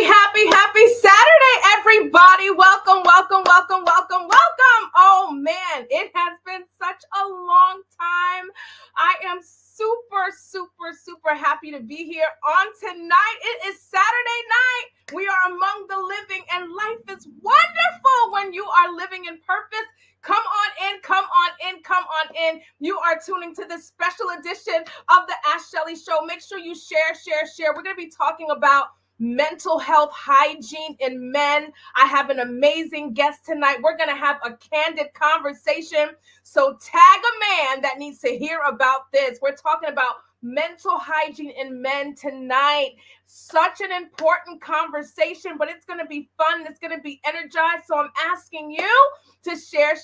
Happy Saturday, everybody. Welcome. Oh man, it has been such a long time. I am super happy to be here on tonight. It is Saturday night. We are among the living, and life is wonderful when you are living in purpose. Come on in. You are tuning to this special edition of the Ash Shelley Show. Make sure you share. We're going to be talking about mental health hygiene in men. I have an amazing guest tonight. We're going to have a candid conversation. So tag a man that needs to hear about this. We're talking about mental hygiene in men tonight. Such an important conversation, but it's going to be fun. It's going to be energized. So I'm asking you to share.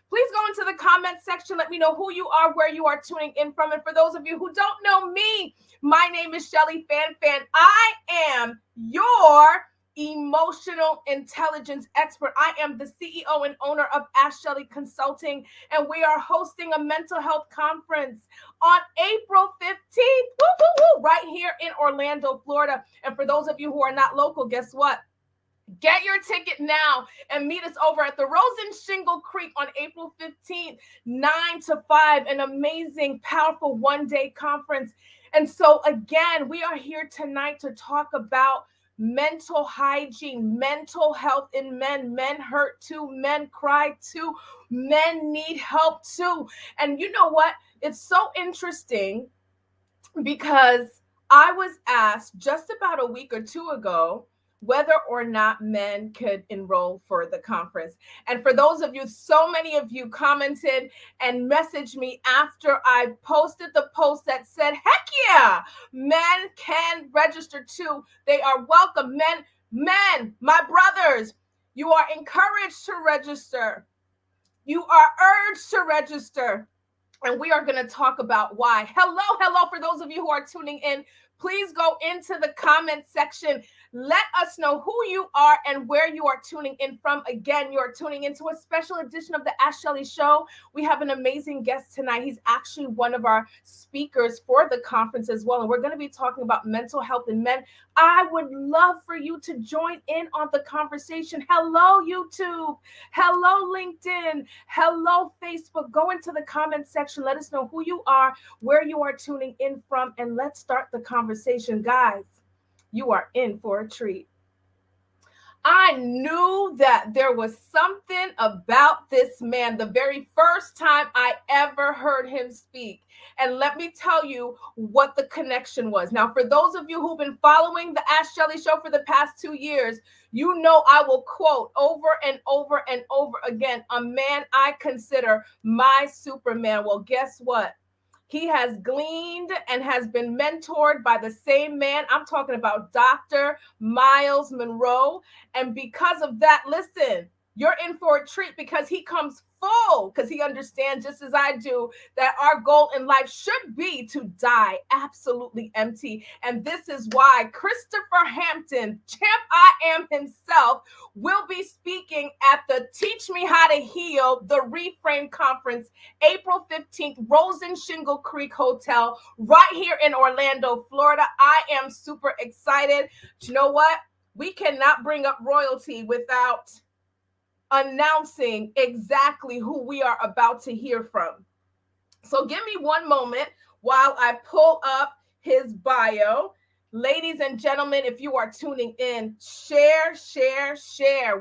Please go into the comment section. Let me know who you are, where you are tuning in from. And for those of you who don't know me, my name is Shelly Fan. I am your emotional intelligence expert. I am the CEO and owner of Ash Shelley Consulting, and we are hosting a mental health conference on April 15th, right here in Orlando, Florida. And for those of you who are not local, guess what? Get your ticket now and meet us over at the Rose and Shingle Creek on April 15th, 9 to 5, an amazing, powerful one-day conference. And so again, we are here tonight to talk about mental hygiene, mental health in men. Men hurt too, men cry too, men need help too. And you know what? It's so interesting because I was asked just about a week or two ago whether or not men could enroll for the conference. And for those of you, so many of you commented and messaged me after I posted the post that said, heck yeah, men can register too. They are welcome. Men, my brothers, you are encouraged to register. You are urged to register. And we are going to talk about why. Hello, for those of you who are tuning in, please go into the comment section. Let us know who you are and where you are tuning in from. Again, you are tuning into a special edition of the Ash Shelley Show. We have an amazing guest tonight. He's actually one of our speakers for the conference as well. And we're going to be talking about mental health in men. I would love for you to join in on the conversation. Hello, YouTube. Hello, LinkedIn. Hello, Facebook. Go into the comment section. Let us know who you are, where you are tuning in from, and let's start the conversation. Guys, you are in for a treat. I knew that there was something about this man the very first time I ever heard him speak. And let me tell you what the connection was. Now, for those of you who've been following the Ash Shelley Show for the past 2 years, you know I will quote over and over again a man I consider my Superman. Well, guess what? He has gleaned and has been mentored by the same man. I'm talking about Dr. Miles Monroe. And because of that, listen, you're in for a treat because he comes full, because he understands just as I do that our goal in life should be to die absolutely empty. And this is why Christopher Hampton, Champ I Am himself, will be speaking at the Teach Me How to Heal, the Reframe Conference, April 15th, Rose and Shingle Creek Hotel, right here in Orlando, Florida. I am super excited. You know what? We cannot bring up royalty without announcing exactly who we are about to hear from. So give me one moment while I pull up his bio. Ladies and gentlemen, if you are tuning in, share.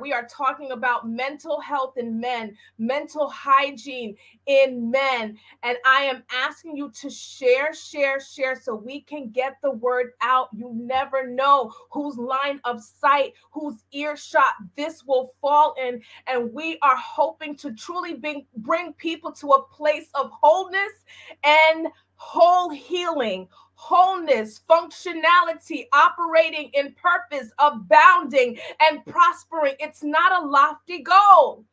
We are talking about mental health in men, mental hygiene in men. And I am asking you to share so we can get the word out. You never know whose line of sight, whose earshot this will fall in. And we are hoping to truly bring people to a place of wholeness and whole healing, wholeness, functionality, operating in purpose, abounding and prospering. It's not a lofty goal.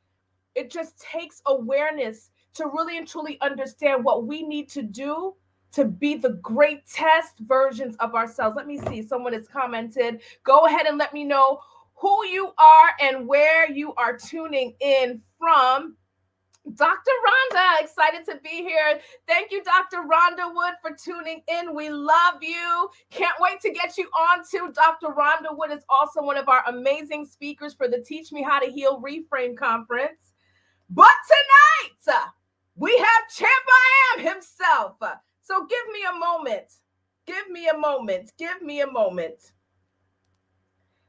It just takes awareness to really and truly understand what we need to do to be the greatest versions of ourselves. Let me see. Someone has commented. Go ahead and let me know who you are and where you are tuning in from. Dr. Rhonda, excited to be here. Thank you, Dr. Rhonda Wood, for tuning in. We love you. Can't wait to get you on too. Dr. Rhonda Wood is also one of our amazing speakers for the Teach Me How to Heal Reframe Conference. But tonight, we have Champ I Am himself. So give me a moment. Give me a moment. Give me a moment.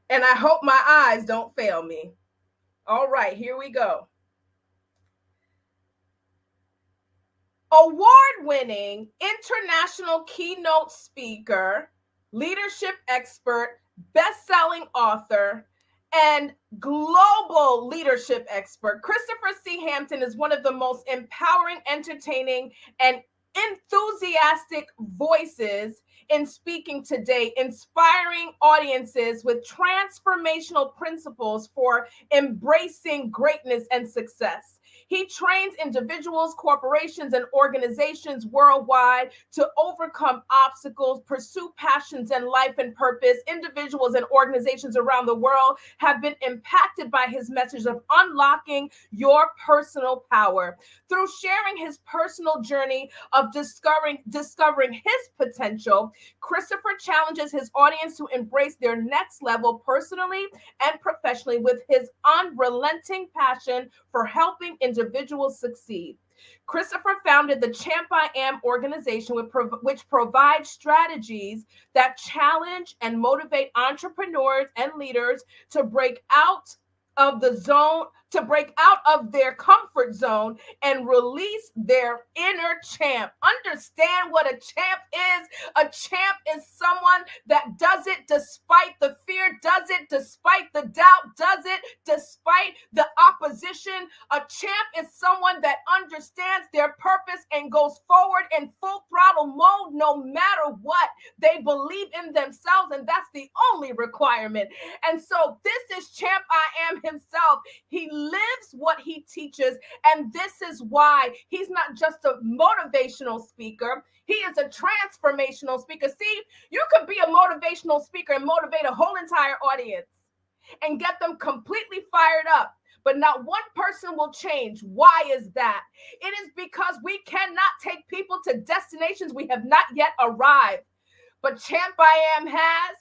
And I hope my eyes don't fail me. All right, here we go. Award-winning international keynote speaker, leadership expert, best-selling author, and global leadership expert, Christopher C. Hampton is one of the most empowering, entertaining, and enthusiastic voices in speaking today, inspiring audiences with transformational principles for embracing greatness and success. He trains individuals, corporations, and organizations worldwide to overcome obstacles, pursue passions and life and purpose. Individuals and organizations around the world have been impacted by his message of unlocking your personal power. Through sharing his personal journey of discovering his potential, Christopher challenges his audience to embrace their next level personally and professionally with his unrelenting passion for helping individuals succeed. Christopher founded the Champ I Am organization, which provides strategies that challenge and motivate entrepreneurs and leaders to break out of their comfort zone and release their inner champ. Understand what a champ is. A champ is someone that does it despite the fear, does it despite the doubt, does it despite the opposition. A champ is someone that understands their purpose and goes forward in full throttle mode no matter what. They believe in themselves, and that's the only requirement. And so this is Champ I Am himself. He lives what he teaches, and this is why he's not just a motivational speaker. He is a transformational speaker. See, you could be a motivational speaker and motivate a whole entire audience and get them completely fired up, but not one person will change. Why is that? It is because we cannot take people to destinations we have not yet arrived. But Champ I Am has.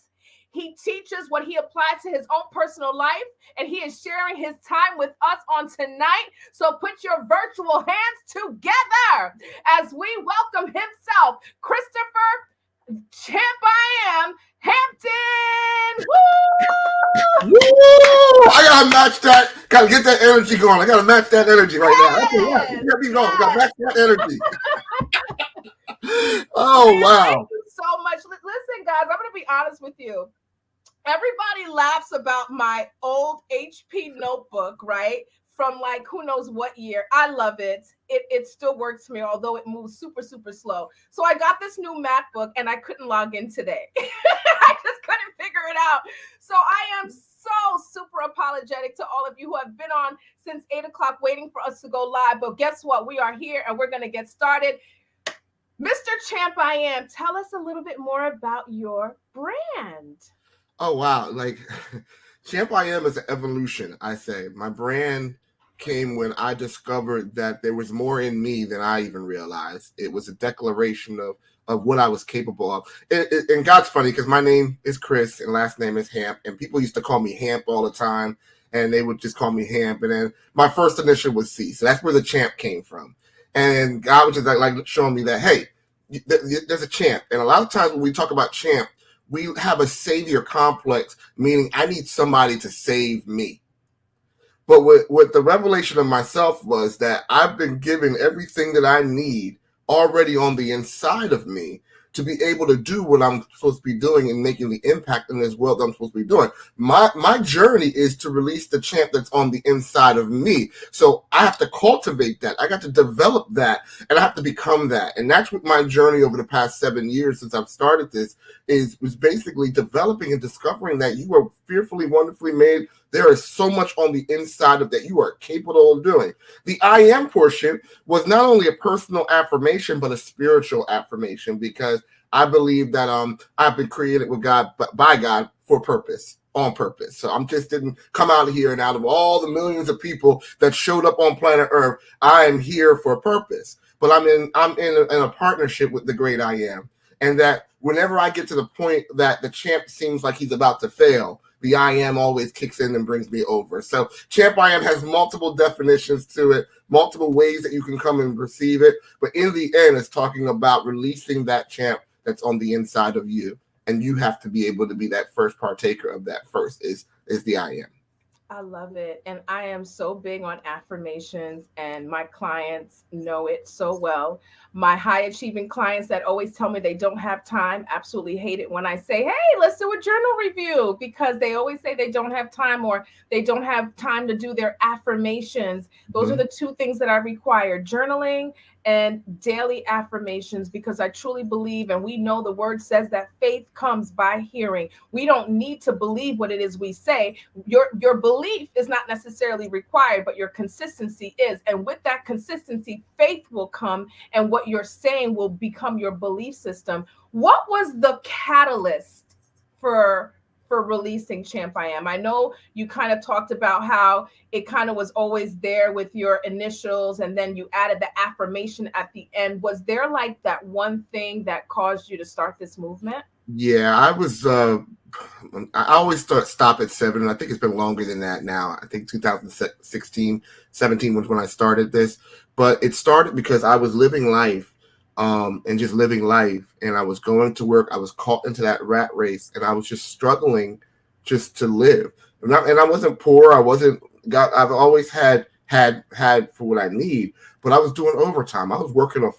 He teaches what he applies to his own personal life, and he is sharing his time with us on tonight. So put your virtual hands together as we welcome himself, Christopher Champ I Am Hampton. Woo! Woo! I gotta match that. Gotta get that energy going. I gotta match that energy right now. Okay, yeah, keep going. Gotta match that energy. Oh, wow. Thank you so much. Listen, guys, I'm going to be honest with you. Everybody laughs about my old HP notebook, right? From like who knows what year. I love it. It still works for me, although it moves super, super slow. So I got this new MacBook and I couldn't log in today. I just couldn't figure it out. So I am so super apologetic to all of you who have been on since 8 o'clock waiting for us to go live. But guess what? We are here and we're going to get started. Mr. Champ I Am, tell us a little bit more about your brand. Oh, wow. Like, Champ I Am is an evolution, I say. My brand came when I discovered that there was more in me than I even realized. It was a declaration of what I was capable of. And God's funny because my name is Chris and last name is Hamp. And people used to call me Hamp all the time. And they would just call me Hamp. And then my first initial was C. So that's where the Champ came from. And God was just like showing me that, hey, there's a champ. And a lot of times when we talk about champ, we have a savior complex, meaning I need somebody to save me. But what the revelation of myself was that I've been given everything that I need already on the inside of me to be able to do what I'm supposed to be doing and making the impact in this world that I'm supposed to be doing. My journey is to release the champ that's on the inside of me. So I have to cultivate that. I got to develop that and I have to become that. And that's what my journey over the past 7 years since I've started this was basically developing and discovering that you are fearfully, wonderfully made. There is so much on the inside of that you are capable of doing. The I am portion was not only a personal affirmation, but a spiritual affirmation because I believe that I've been created with God, by God for purpose. on purpose. So I'm just didn't come out of here, and out of all the millions of people that showed up on planet Earth, I am here for a purpose. But I'm in a partnership with the great I am, and that whenever I get to the point that the champ seems like he's about to fail, the I am always kicks in and brings me over. So champ I am has multiple definitions to it, multiple ways that you can come and receive it. But in the end, it's talking about releasing that champ that's on the inside of you. And you have to be able to be that first partaker of that first is the I am. I love it. And I am so big on affirmations, and my clients know it so well. My high achieving clients that always tell me they don't have time absolutely hate it when I say, hey, let's do a journal review, because they always say they don't have time, or they don't have time to do their affirmations. Those are the two things that I require: journaling and daily affirmations, because I truly believe, and we know the word says that faith comes by hearing. We don't need to believe what it is we say. Your belief is not necessarily required, but your consistency is. And with that consistency, faith will come, and what you're saying will become your belief system. What was the catalyst for releasing Champ I Am? I know you kind of talked about how it kind of was always there with your initials, and then you added the affirmation at the end. Was there like that one thing that caused you to start this movement? Yeah, I always stop at 7, and I think it's been longer than that now. I think 2016, 17 was when I started this. But it started because I was living life, and just living life, and I was going to work. I was caught into that rat race, and I was just struggling just to live. And I wasn't poor. I've always had for what I need, but I was doing overtime. I was working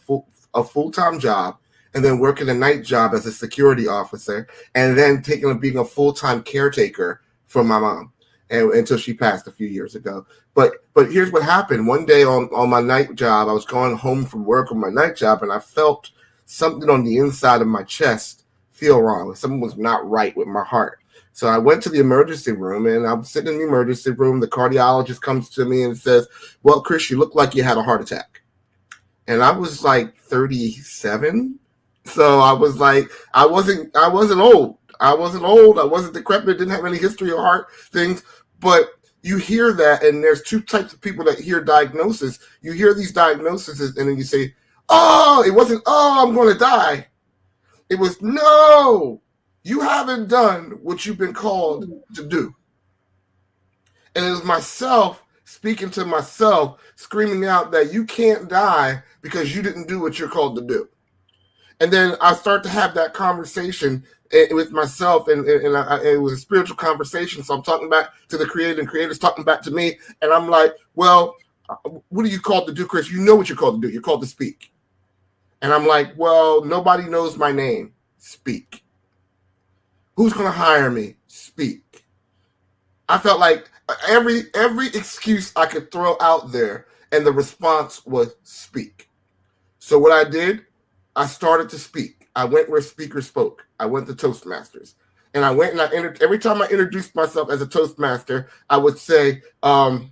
a full-time job, and then working a night job as a security officer, and then being a full-time caretaker for my mom, and until she passed a few years ago. But here's what happened. One day on my night job, I was going home from work on my night job, and I felt something on the inside of my chest feel wrong. Something was not right with my heart. So I went to the emergency room, and I'm sitting in the emergency room. The cardiologist comes to me and says, well, Chris, you look like you had a heart attack. And I was like 37. So I was like, I wasn't old. I wasn't decrepit, didn't have any history of heart things. But you hear that, and there's two types of people that hear diagnosis. You hear these diagnoses, and then you say, oh, it wasn't, oh, I'm going to die. It was, no, you haven't done what you've been called to do. And it was myself speaking to myself, screaming out that you can't die because you didn't do what you're called to do. And then I start to have that conversation with myself, and it was a spiritual conversation. So I'm talking back to the creator, and creator's talking back to me. And I'm like, well, what are you called to do, Chris? You know what you're called to do. You're called to speak. And I'm like, well, nobody knows my name. Speak. Who's going to hire me? Speak. I felt like every excuse I could throw out there, and the response was speak. So what I did, I started to speak. I went where speakers spoke. I went to Toastmasters. And I went and every time I introduced myself as a Toastmaster, I would say, my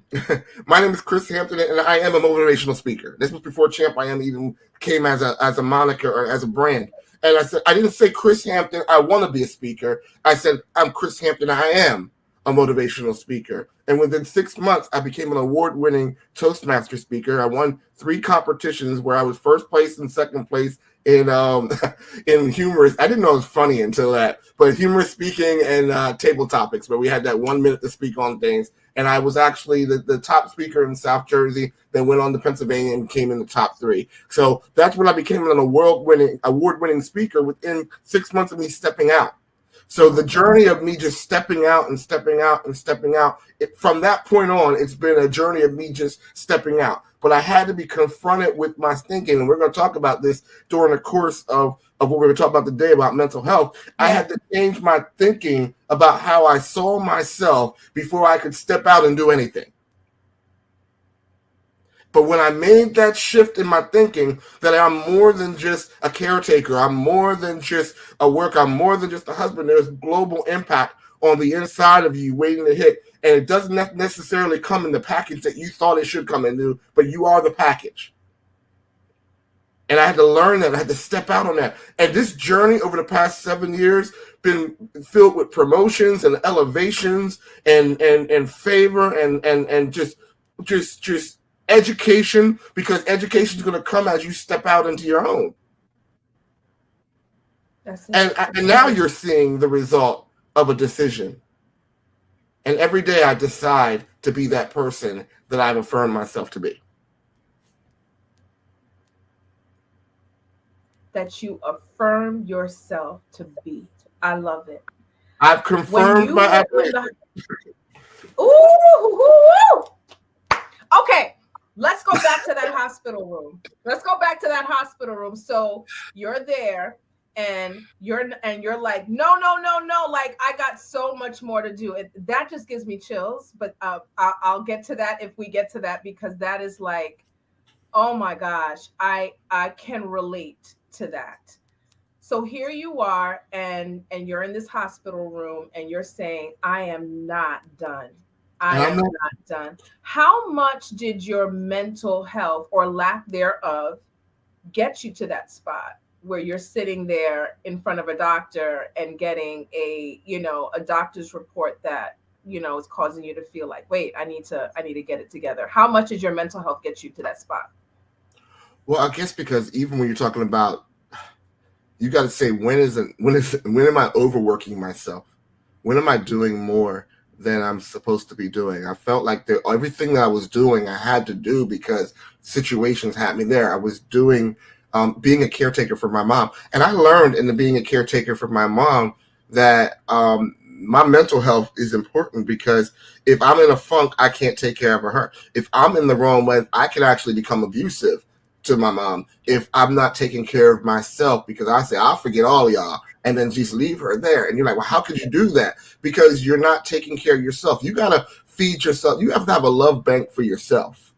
name is Chris Hampton, and I am a motivational speaker. This was before Champ I Am even came as a moniker or as a brand. And I said, I didn't say Chris Hampton, I want to be a speaker. I said, I'm Chris Hampton, I am a motivational speaker. And within 6 months, I became an award-winning Toastmaster speaker. I won 3 competitions where I was first place and second place in humorous. I didn't know it was funny until that, but humorous speaking and table topics, where we had that 1 minute to speak on things. And I was actually the top speaker in South Jersey, then went on to Pennsylvania and came in the top 3. So that's when I became an award-winning speaker within 6 months of me stepping out. So the journey of me just stepping out and stepping out and stepping out, from that point on, it's been a journey of me just stepping out. But I had to be confronted with my thinking, and we're going to talk about this during the course of what we're going to talk about today about mental health. I had to change my thinking about how I saw myself before I could step out and do anything. But when I made that shift in my thinking that I'm more than just a caretaker, I'm more than just a worker, I'm more than just a husband, there's global impact on the inside of you waiting to hit. And it doesn't necessarily come in the package that you thought it should come into, but you are the package. And I had to learn that. I had to step out on that. And this journey over the past 7 years been filled with promotions and elevations and favor and just education, because education is going to come as you step out into your own. And now you're seeing the result of a decision. And every day I decide to be that person that I've affirmed myself to be. That you affirm yourself to be. I love it. I've confirmed my affirmation. Ooh. Okay, let's go back to that hospital room. So you're there and you're like, no, like I got so much more to do. That just gives me chills, but I'll get to that if we get to that, because that is like, oh my gosh, I can relate to that. So here you are, and you're in this hospital room and you're saying, I am not done. I am not done. How much did your mental health or lack thereof get you to that spot where you're sitting there in front of a doctor and getting a doctor's report that, is causing you to feel like, wait, I need to get it together? How much did your mental health get you to that spot? Well, I guess because even when you're talking about, you got to say, when am I overworking myself? When am I doing more than I'm supposed to be doing? I felt like everything that I was doing, I had to do because situations had me there. I was doing, being a caretaker for my mom. And I learned in being a caretaker for my mom that my mental health is important, because if I'm in a funk, I can't take care of her. If I'm in the wrong way, I can actually become abusive to my mom if I'm not taking care of myself, because I say, I'll forget all of y'all and then just leave her there. And you're like, well, how could you do that? Because you're not taking care of yourself. You got to feed yourself. You have to have a love bank for yourself.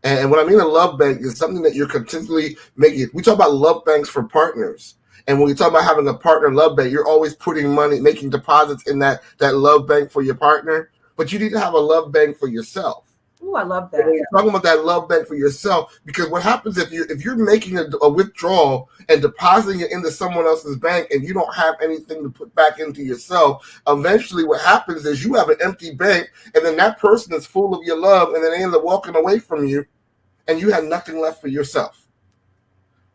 And what I mean a love bank is something that you're continually making. We talk about love banks for partners. And when we talk about having a partner love bank, you're always putting money, making deposits in that love bank for your partner. But you need to have a love bank for yourself. Oh, I love that. When you're talking about that love bank for yourself, because what happens if you're making a withdrawal and depositing it into someone else's bank and you don't have anything to put back into yourself, eventually what happens is you have an empty bank, and then that person is full of your love, and then they end up walking away from you, and you have nothing left for yourself.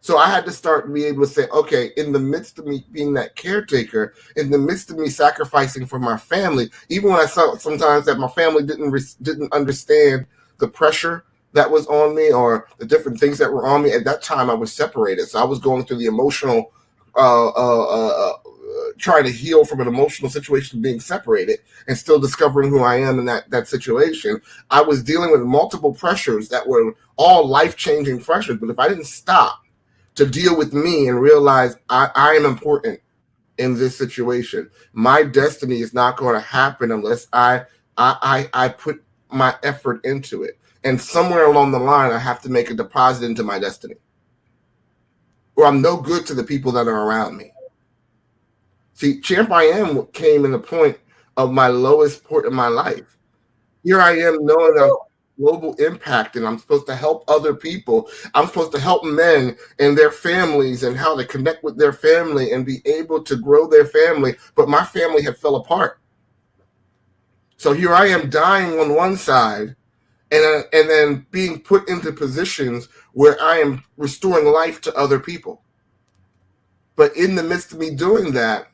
So I had to start to be able to say, okay, in the midst of me being that caretaker, in the midst of me sacrificing for my family, even when I saw sometimes that my family didn't understand the pressure that was on me or the different things that were on me, at that time I was separated. So I was going through the emotional, trying to heal from an emotional situation of being separated and still discovering who I am in that situation. I was dealing with multiple pressures that were all life-changing pressures. But if I didn't stop to deal with me and realize I am important in this situation, my destiny is not going to happen unless I put my effort into it. And somewhere along the line, I have to make a deposit into my destiny, or I'm no good to the people that are around me. See, Champ I Am came in the point of my lowest point in my life. Here I am knowing I'm global impact, and I'm supposed to help other people. I'm supposed to help men and their families and how to connect with their family and be able to grow their family. But my family had fell apart. So here I am dying on one side, and then being put into positions where I am restoring life to other people. But in the midst of me doing that,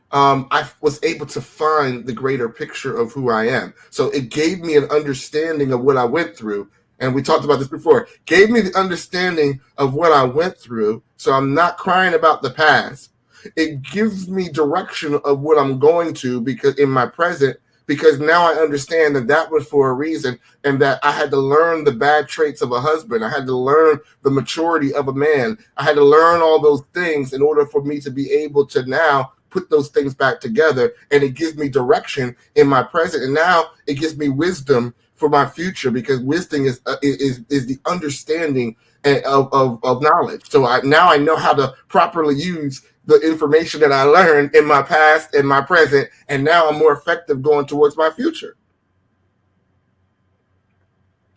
I was able to find the greater picture of who I am. So it gave me an understanding of what I went through. And we talked about this before. Gave me the understanding of what I went through. So I'm not crying about the past. It gives me direction of what I'm going to, because in my present, because now I understand that was for a reason, and that I had to learn the bad traits of a husband. I had to learn the maturity of a man. I had to learn all those things in order for me to be able to now put those things back together. And it gives me direction in my present. And now it gives me wisdom for my future, because wisdom is the understanding of knowledge. So now I know how to properly use the information that I learned in my past and my present, and now I'm more effective going towards my future.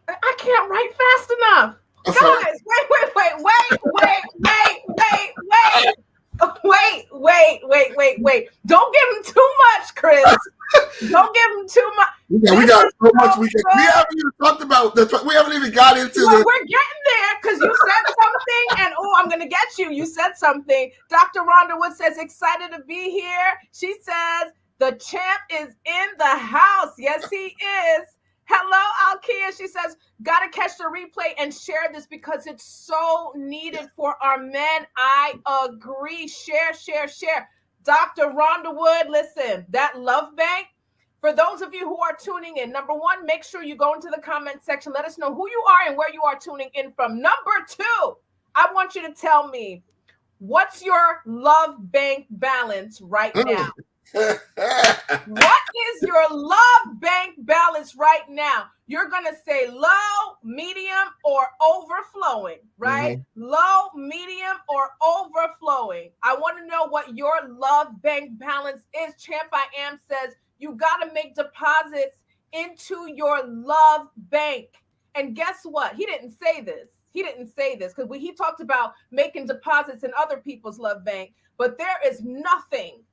I can't write fast enough. Guys, wait. Don't give him too much, Chris. Don't give him too much. We got so much we haven't even talked about. We haven't even got into We're getting there because you said something, and I'm gonna get you. You said something. Dr. Rhonda Wood says excited to be here. She says the champ is in the house. Yes, he is. Hello, Alkia. She says, gotta catch the replay and share this because it's so needed for our men. I agree. Share. Dr. Rhonda Wood, listen, that love bank, for those of you who are tuning in, number one, make sure you go into the comment section. Let us know who you are and where you are tuning in from. Number two, I want you to tell me, what's your love bank balance right now? What is your love bank balance right now? You're going to say low, medium, or overflowing, right? Mm-hmm. Low, medium, or overflowing. I want to know what your love bank balance is. Champ I Am says you got to make deposits into your love bank. And guess what? He didn't say this because he talked about making deposits in other people's love bank, but there is nothing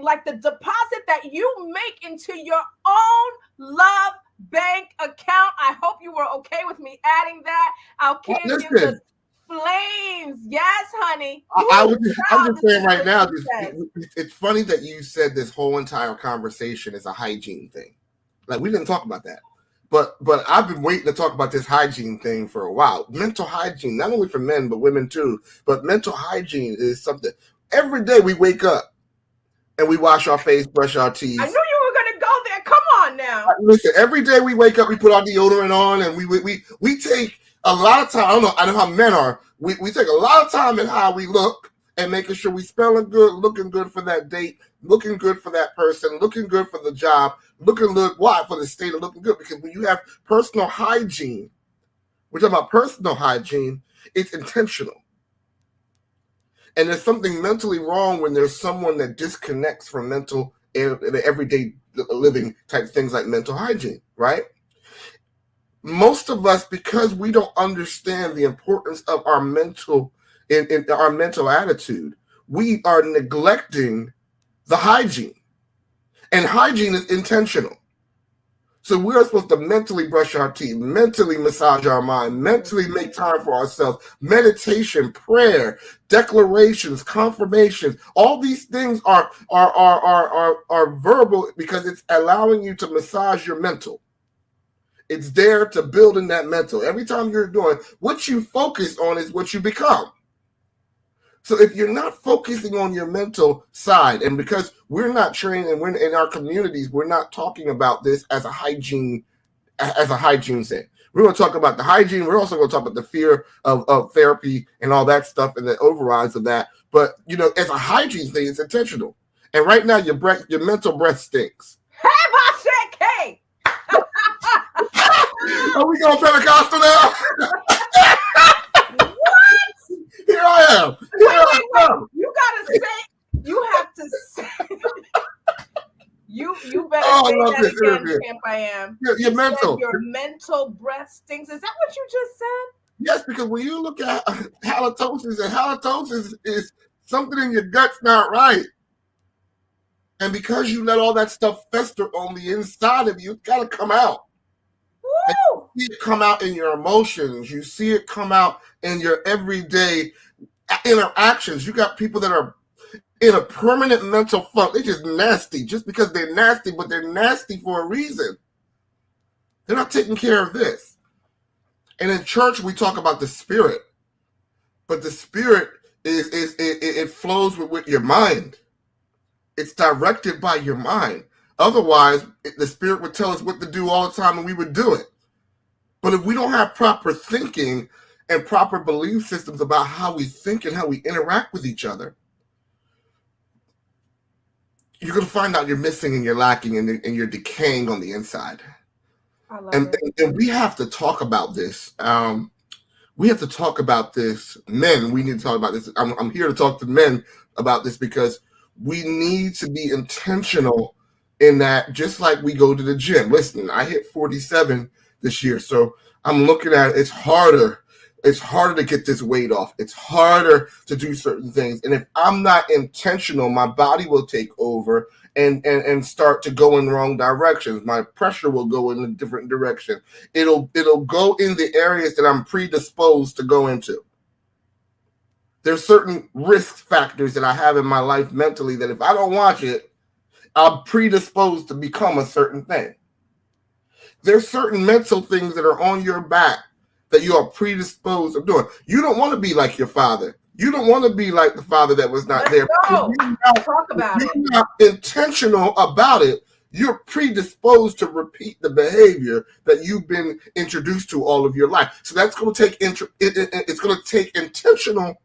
like the deposit that you make into your own love bank account. I hope you were okay with me adding that. I'll give you the flames. Yes, honey. I'm just saying right now, it's funny that you said this whole entire conversation is a hygiene thing. Like, we didn't talk about that. But I've been waiting to talk about this hygiene thing for a while. Mental hygiene, not only for men, but women too. But mental hygiene is something. Every day we wake up and we wash our face, brush our teeth. I knew you were going to go there. Come on now. Listen, every day we wake up, we put our deodorant on, and we take a lot of time. I know how men are. We take a lot of time in how we look and making sure we smelling good, looking good for that date, looking good for that person, looking good for the job, looking good. Why? For the state of looking good. Because when you have personal hygiene, we're talking about personal hygiene, it's intentional. And there's something mentally wrong when there's someone that disconnects from mental and everyday living type things like mental hygiene, right? Most of us, because we don't understand the importance of our mental in our mental attitude, we are neglecting the hygiene. And hygiene is intentional. So we are supposed to mentally brush our teeth, mentally massage our mind, mentally make time for ourselves, meditation, prayer, declarations, confirmations. All these things are verbal because it's allowing you to massage your mental. It's there to build in that mental. Every time you're doing, what you focus on is what you become. So if you're not focusing on your mental side, and because we're not trained and we're in our communities, we're not talking about this as a hygiene thing. We're going to talk about the hygiene. We're also going to talk about the fear of therapy and all that stuff and the overrides of that. But, as a hygiene thing, it's intentional. And right now, your mental breath stinks. Hey, Are we going Pentecostal now? Here I am. Wait. You gotta say. You have to say. You better say that again, Champ I Am. Your mental. Your mental breath stinks. Is that what you just said? Yes, because when you look at halitosis is something in your gut's not right. And because you let all that stuff fester on the inside of you, it's got to come out. Woo! You see it come out in your emotions. You see it come out in your everyday interactions. You got people that are in a permanent mental funk. They're just nasty just because they're nasty, but they're nasty for a reason. They're not taking care of this. And in church, we talk about the spirit. But the spirit it flows with your mind. It's directed by your mind. Otherwise, the spirit would tell us what to do all the time and we would do it. But if we don't have proper thinking and proper belief systems about how we think and how we interact with each other, you're going to find out you're missing and you're lacking and you're decaying on the inside. And we have to talk about this. We have to talk about this. Men, we need to talk about this. I'm here to talk to men about this because we need to be intentional in that, just like we go to the gym. Listen, I hit 47 this year. So I'm looking at it, it's harder. It's harder to get this weight off. It's harder to do certain things. And if I'm not intentional, my body will take over and start to go in wrong directions. My pressure will go in a different direction. It'll go in the areas that I'm predisposed to go into. There's certain risk factors that I have in my life mentally that if I don't watch it, I'm predisposed to become a certain thing. There's certain mental things that are on your back that you are predisposed of doing. You don't want to be like your father. You don't want to be like the father that was not there. Go. Talk about it. You're not intentional about it. You're predisposed to repeat the behavior that you've been introduced to all of your life. So that's going to take it's going to take intentional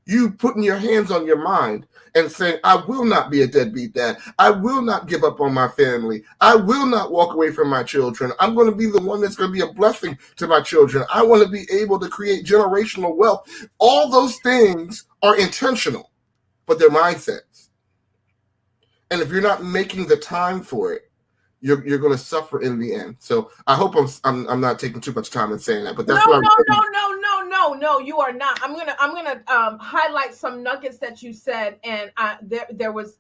you putting your hands on your mind and saying, I will not be a deadbeat dad. I will not give up on my family. I will not walk away from my children. I'm going to be the one that's going to be a blessing to my children. I want to be able to create generational wealth. All those things are intentional, but they're mindsets. And if you're not making the time for it, you're going to suffer in the end. So I hope I'm not taking too much time in saying that, but that's no, you are not. I'm gonna highlight some nuggets that you said, and there was,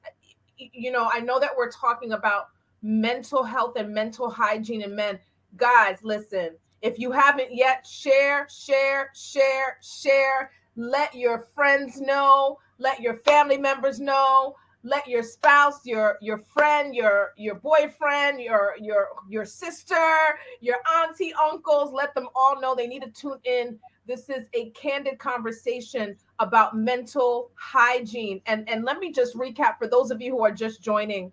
I know that we're talking about mental health and mental hygiene in men. Guys, listen, if you haven't yet, share. Let your friends know. Let your family members know. Let your spouse, your friend, your boyfriend, your sister, your auntie, uncles, let them all know they need to tune in. This is a candid conversation about mental hygiene. And let me just recap for those of you who are just joining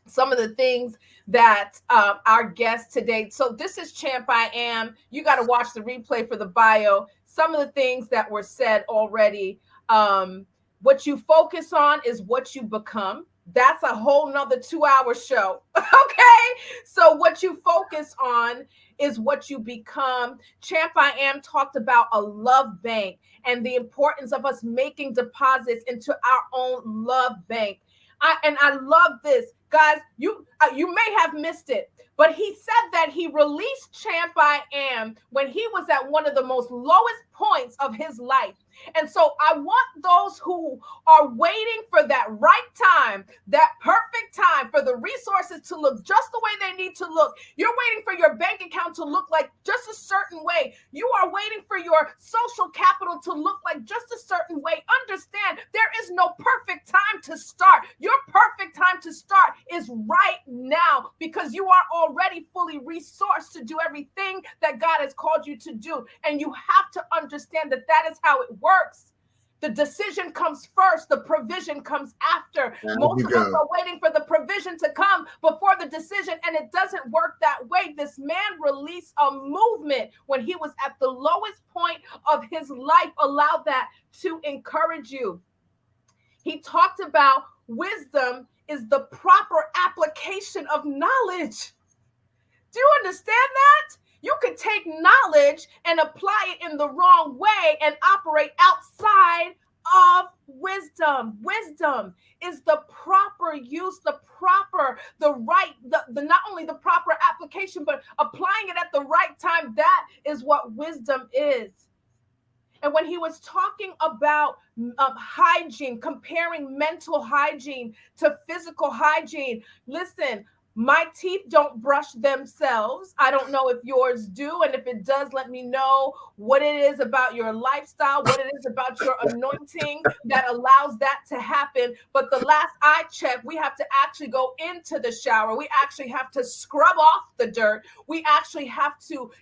some of the things that our guest today. So this is Champ I Am. You got to watch the replay for the bio. Some of the things that were said already. What you focus on is what you become. That's a whole nother 2-hour show. Okay. So what you focus on is what you become. Champ I Am talked about a love bank and the importance of us making deposits into our own love bank. I love this. Guys, you may have missed it, but he said that he released Champ I Am when he was at one of the most lowest points of his life. And so I want those who are waiting for that right time, that perfect time for the resources to look just the way they need to look. You're waiting for your bank account to look like just a certain way. You are waiting for your social capital to look like just a certain way. Understand, there is no perfect time to start. Your perfect time to start is right now because you are already fully resourced to do everything that God has called you to do. And you have to understand that that is how it works. The decision comes first, the provision comes after. Most of us are waiting for the provision to come before the decision, and it doesn't work that way. This man released a movement when he was at the lowest point of his life. Allow that to encourage you. He talked about wisdom is the proper application of knowledge. Do you understand that? You could take knowledge and apply it in the wrong way and operate outside of wisdom. Wisdom is the proper use, the not only the proper application, but applying it at the right time. That is what wisdom is. And when he was talking about hygiene, comparing mental hygiene to physical hygiene, listen, my teeth don't brush themselves. I don't know if yours do. And if it does, let me know what it is about your lifestyle, what it is about your anointing that allows that to happen. But the last I checked, we have to actually go into the shower. We actually have to scrub off the dirt. We actually have to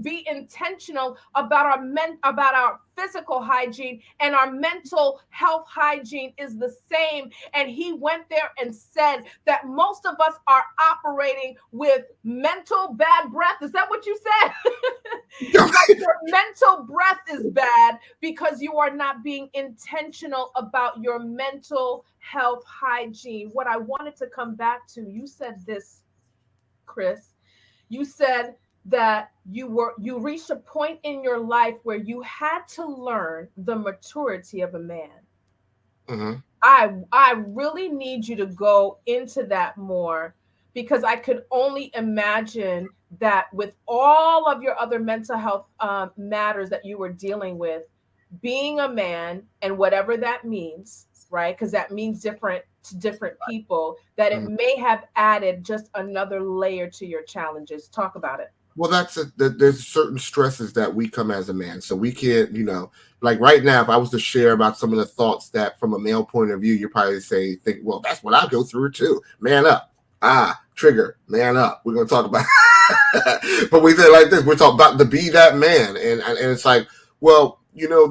be intentional about our physical hygiene, and our mental health hygiene is the same. And he went there and said that most of us are operating with mental bad breath. Is that what you said? Like your mental breath is bad because you are not being intentional about your mental health hygiene. What I wanted to come back to, you said this, Chris. You said that you reached a point in your life where you had to learn the maturity of a man. Mm-hmm. I really need you to go into that more, because I could only imagine that with all of your other mental health matters that you were dealing with, being a man and whatever that means, right? Because that means different to different people, that it Mhm. may have added just another layer to your challenges. Talk about it. Well, there's certain stresses that we come as a man, so we can't, like right now. If I was to share about some of the thoughts that, from a male point of view, you probably think, well, that's what I go through too. Man up, trigger, man up. We're gonna talk about, but we say it like this: we're talking about to be that man, and it's like, well,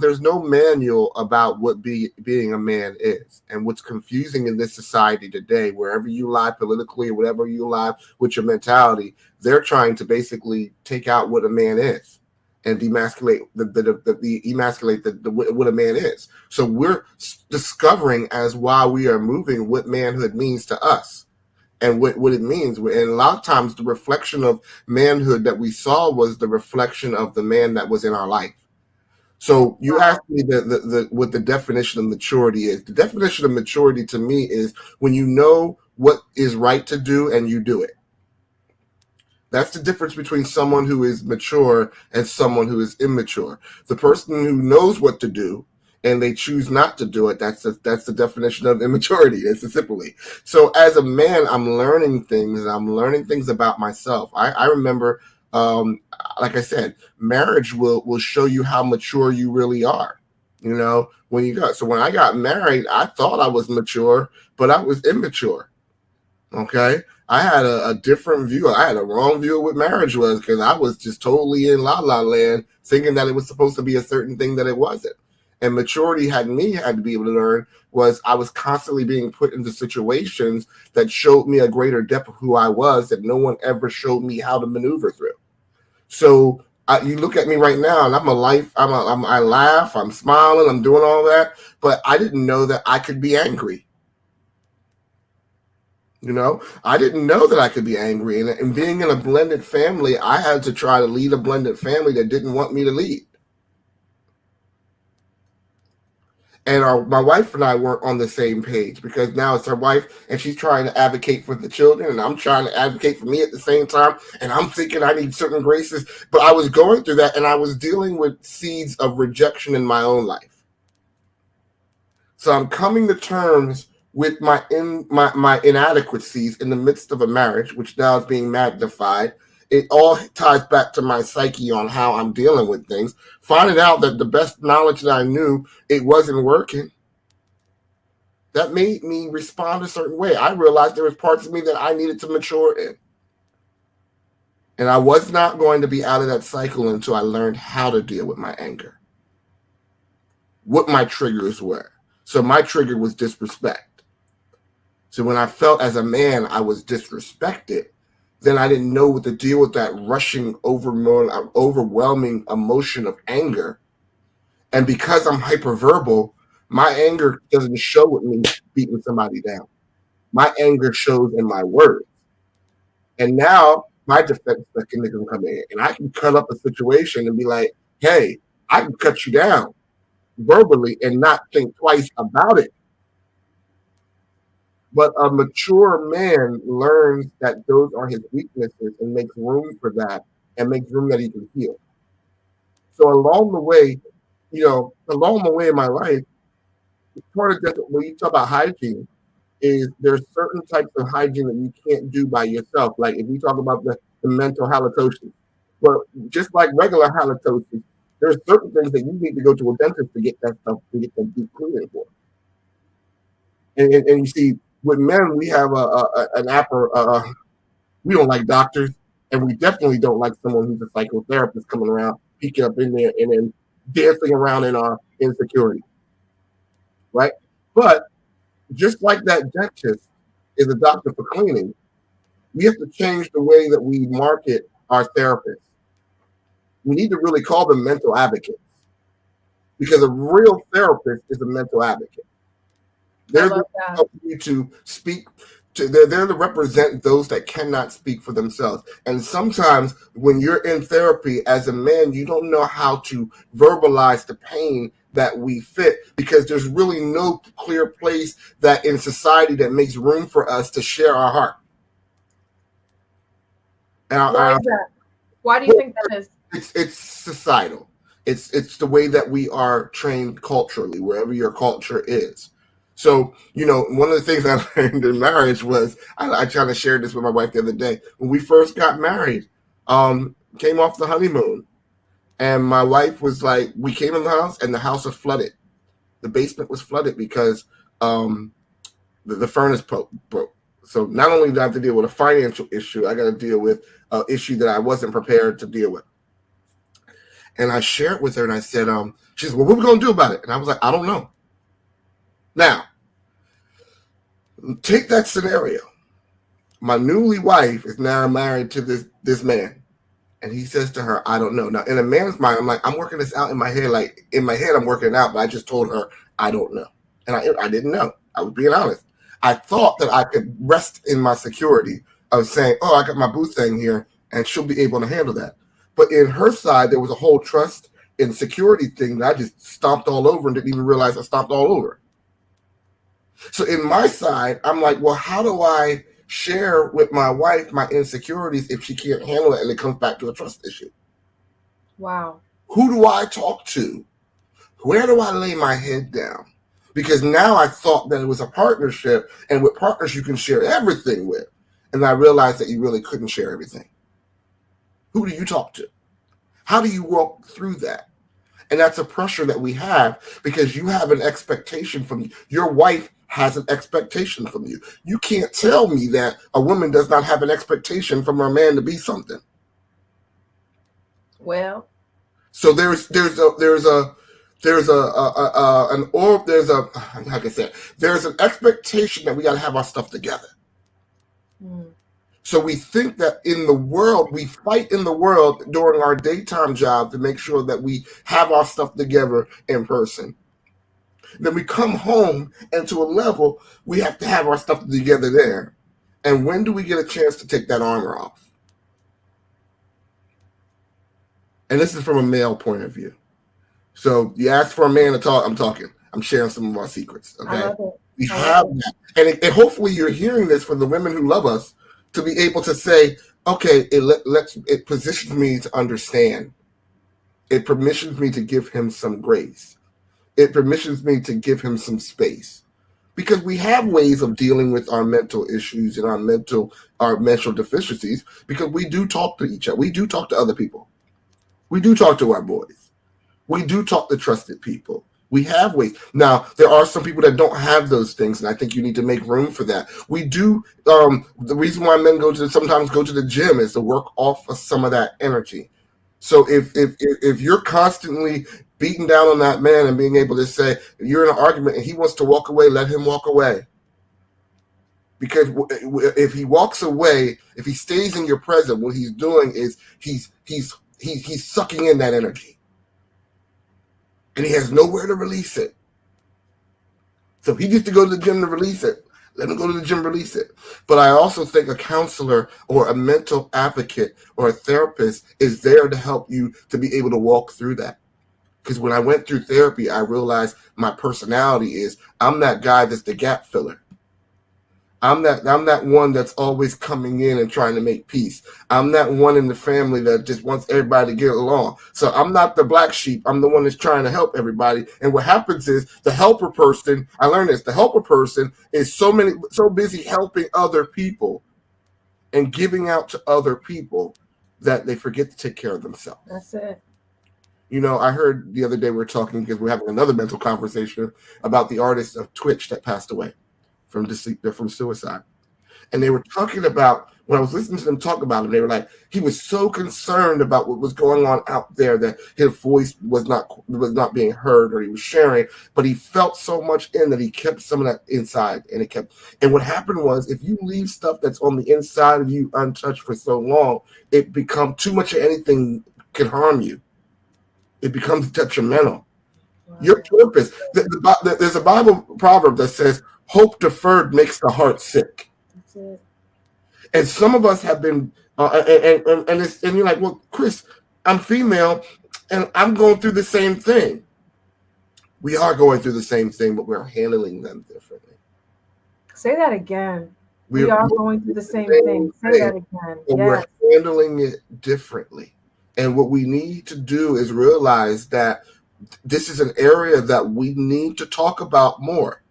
there's no manual about what being a man is, and what's confusing in this society today, wherever you lie politically or whatever you lie with your mentality, they're trying to basically take out what a man is and demasculate what a man is. So we're discovering as while we are moving what manhood means to us and what it means. And a lot of times the reflection of manhood that we saw was the reflection of the man that was in our life. So you Wow. asked me what the definition of maturity is. The definition of maturity to me is when you know what is right to do and you do it. That's the difference between someone who is mature and someone who is immature. The person who knows what to do and they choose not to do it, that's the definition of immaturity. It's simply. So as a man, I'm learning things, and I'm learning things about myself. I remember, like I said, marriage will show you how mature you really are. When I got married, I thought I was mature, but I was immature. Okay. I had a different view. I had a wrong view of what marriage was because I was just totally in la la land thinking that it was supposed to be a certain thing that it wasn't. And maturity had to be able to learn was I was constantly being put into situations that showed me a greater depth of who I was that no one ever showed me how to maneuver through. So you look at me right now, and I laugh, I'm smiling, I'm doing all that, but I didn't know that I could be angry. I didn't know that I could be angry. And being in a blended family, I had to try to lead a blended family that didn't want me to lead. And my wife and I weren't on the same page because now it's her wife and she's trying to advocate for the children and I'm trying to advocate for me at the same time. And I'm thinking I need certain graces. But I was going through that and I was dealing with seeds of rejection in my own life. So I'm coming to terms with my inadequacies in the midst of a marriage, which now is being magnified. It all ties back to my psyche on how I'm dealing with things. Finding out that the best knowledge that I knew, it wasn't working. That made me respond a certain way. I realized there was parts of me that I needed to mature in. And I was not going to be out of that cycle until I learned how to deal with my anger, what my triggers were. So my trigger was disrespect. So when I felt as a man I was disrespected, then I didn't know what to deal with that rushing, overwhelming emotion of anger. And because I'm hyperverbal, my anger doesn't show with me beating somebody down. My anger shows in my words. And now my defense mechanism come in, and I can cut up a situation and be like, "Hey, I can cut you down verbally and not think twice about it." But a mature man learns that those are his weaknesses and makes room for that and makes room that he can heal. So along the way in my life, part of that, when you talk about hygiene, is there's certain types of hygiene that you can't do by yourself. Like if we talk about the mental halitosis, but just like regular halitosis, there's certain things that you need to go to a dentist to get that stuff to get them deep cleaning for. And you see, with men, we have an we don't like doctors, and we definitely don't like someone who's a psychotherapist coming around, peeking up in there, and then dancing around in our insecurity, right? But just like that dentist is a doctor for cleaning, we have to change the way that we market our therapists. We need to really call them mental advocates because a real therapist is a mental advocate. I They're there love to that. help you to speak. They're there to represent those that cannot speak for themselves. And sometimes when you're in therapy as a man, you don't know how to verbalize the pain that we fit because there's really no clear place that in society that makes room for us to share our heart. Why is that? Why do you think that is? It's societal. It's the way that we are trained culturally, wherever your culture is. So, one of the things I learned in marriage was I kind of shared this with my wife the other day. When we first got married, came off the honeymoon, and my wife was like, we came in the house and the house was flooded. The basement was flooded because the furnace broke. So not only did I have to deal with a financial issue, I got to deal with an issue that I wasn't prepared to deal with. And I shared with her, and I said, she said, well, what are we going to do about it? And I was like, I don't know. Now, take that scenario. My newly wife is now married to this man. And he says to her, I don't know. Now, in a man's mind, I'm like, I'm working this out in my head. Like, in my head, I'm working it out. But I just told her, I don't know. And I didn't know. I was being honest. I thought that I could rest in my security of saying, oh, I got my boo thing here, and she'll be able to handle that. But in her side, there was a whole trust and security thing that I just stomped all over and didn't even realize I stomped all over. So in my side, I'm like, well, how do I share with my wife my insecurities if she can't handle it? And it comes back to a trust issue. Wow. Who do I talk to? Where do I lay my head down? Because now I thought that it was a partnership, and with partners you can share everything with. And I realized that you really couldn't share everything. Who do you talk to? How do you walk through that? And that's a pressure that we have because you have an expectation from you. Your wife has an expectation from you. You can't tell me that a woman does not have an expectation from her man to be something. Well, so there's an expectation that we got to have our stuff together. So we think that in the world, we fight in the world during our daytime job to make sure that we have our stuff together in person. Then we come home, and to a level, we have to have our stuff together there. And when do we get a chance to take that armor off? And this is from a male point of view. So you ask for a man to talk, I'm talking. I'm sharing some of our secrets. Okay, we have that, and hopefully you're hearing this from the women who love us to be able to say, okay, it positions me to understand. It permissions me to give him some grace. It permissions me to give him some space, because we have ways of dealing with our mental issues and our mental deficiencies, because we do talk to each other. We do talk to other people. We do talk to our boys. We do talk to trusted people. We have ways. Now, there are some people that don't have those things, and I think you need to make room for that. We do. The reason why men sometimes go to the gym is to work off of some of that energy. So if you're constantly beating down on that man and being able to say, you're in an argument and he wants to walk away, let him walk away. Because if he walks away, if he stays in your presence, what he's doing is he's sucking in that energy. And he has nowhere to release it. So if he gets to go to the gym to release it, let him go to the gym, release it. But I also think a counselor or a mental advocate or a therapist is there to help you to be able to walk through that. Because when I went through therapy, I realized my personality is I'm that guy that's the gap filler. I'm that one that's always coming in and trying to make peace. I'm that one in the family that just wants everybody to get along. So I'm not the black sheep. I'm the one that's trying to help everybody. And what happens is the helper person, I learned this, the helper person is so busy helping other people and giving out to other people that they forget to take care of themselves. That's it. I heard the other day we were talking, because we're having another mental conversation about the artist of Twitch that passed away from suicide. And they were talking about, when I was listening to them talk about him, they were like, he was so concerned about what was going on out there that his voice was not being heard, or he was sharing, but he felt so much in that he kept some of that inside, and what happened was, if you leave stuff that's on the inside of you untouched for so long, it becomes too much of anything can harm you. It becomes detrimental. Wow. Your purpose. There's a Bible proverb that says, hope deferred makes the heart sick. That's it. And some of us have been, and you're like, well, Chris, I'm female, and I'm going through the same thing. We are going through the same thing, but we're handling them differently. Say that again. We are We're going through the the same same thing. Say thing, that again. but we're Yes. handling it differently. And what we need to do is realize that this is an area that we need to talk about more.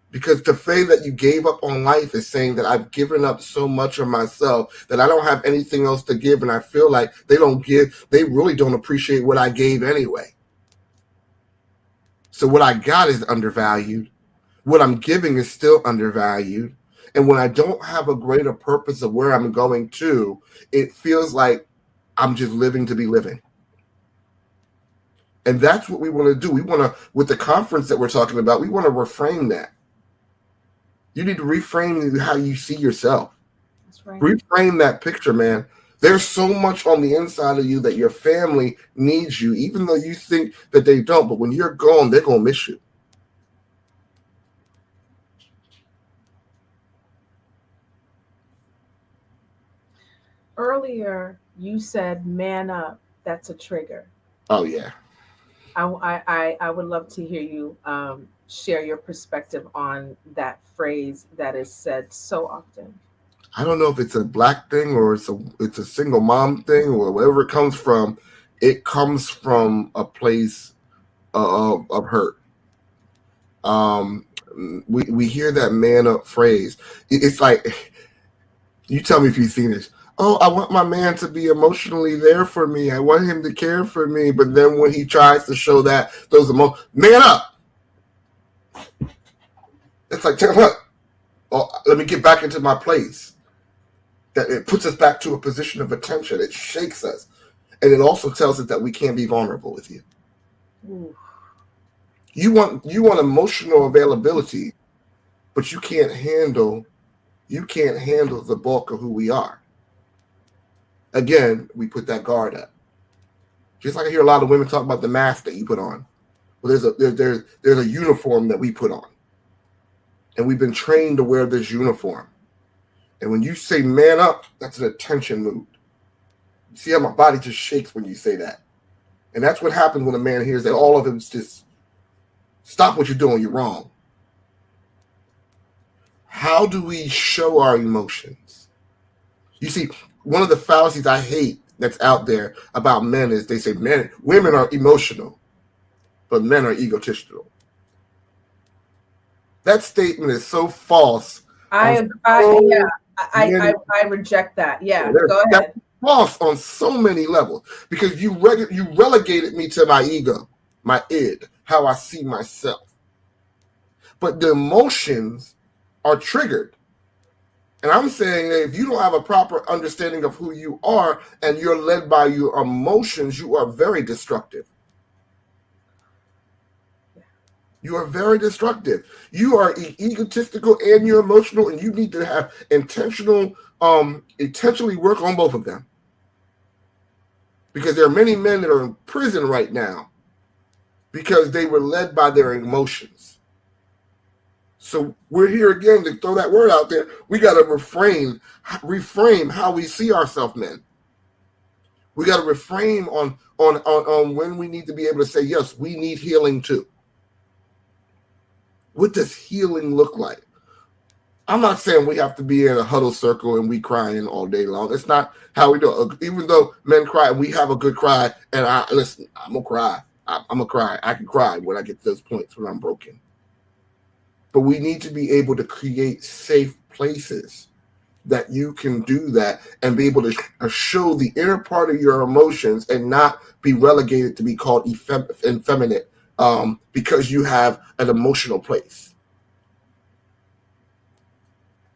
Because to say that you gave up on life is saying that I've given up so much of myself that I don't have anything else to give, and I feel like they really don't appreciate what I gave anyway. So what I got is undervalued. What I'm giving is still undervalued. And when I don't have a greater purpose of where I'm going to, it feels like I'm just living to be living. And that's what we want to do. We want to, with the conference that we're talking about, we want to reframe that. You need to reframe how you see yourself. That's right. Reframe that picture, man. There's so much on the inside of you that your family needs you, even though you think that they don't. But when you're gone, they're going to miss you. Earlier, you said man up. That's a trigger. Oh, yeah. I would love to hear you share your perspective on that phrase that is said so often. I don't know if it's a black thing or it's a single mom thing or wherever it comes from. It comes from a place of hurt. Um, we hear that man up phrase. It's like, you tell me if you've seen this. Oh, I want my man to be emotionally there for me. I want him to care for me. But then when he tries to show that those emotions, man up. It's like, tell him up. Oh, let me get back into my place. That it puts us back to a position of attention. It shakes us. And it also tells us that we can't be vulnerable with you. Ooh. You want emotional availability, but you can't handle the bulk of who we are. Again, we put that guard up. Just like I hear a lot of women talk about the mask that you put on. Well, there's a uniform that we put on. And we've been trained to wear this uniform. And when you say man up, that's an attention mood. You see how my body just shakes when you say that. And that's what happens when a man hears that all of him's just, stop what you're doing, you're wrong. How do we show our emotions? You see, one of the fallacies I hate that's out there about men is they say women are emotional, but men are egotistical. That statement is so false. I reject that. Yeah, go ahead. False on so many levels because you relegated me to my ego, my id, how I see myself. But the emotions are triggered. And I'm saying that if you don't have a proper understanding of who you are and you're led by your emotions, you are very destructive. You are very destructive. You are egotistical and you're emotional, and you need to have intentionally work on both of them. Because there are many men that are in prison right now because they were led by their emotions. So we're here again to throw that word out there. We got to reframe how we see ourselves, men. We got to reframe on when we need to be able to say, yes, we need healing too. What does healing look like? I'm not saying we have to be in a huddle circle and we crying all day long. It's not how we do it. Even though men cry, we have a good cry. And listen, I'm going to cry. I'm going to cry. I can cry when I get to those points when I'm broken. But we need to be able to create safe places that you can do that and be able to show the inner part of your emotions and not be relegated to be called effeminate because you have an emotional place.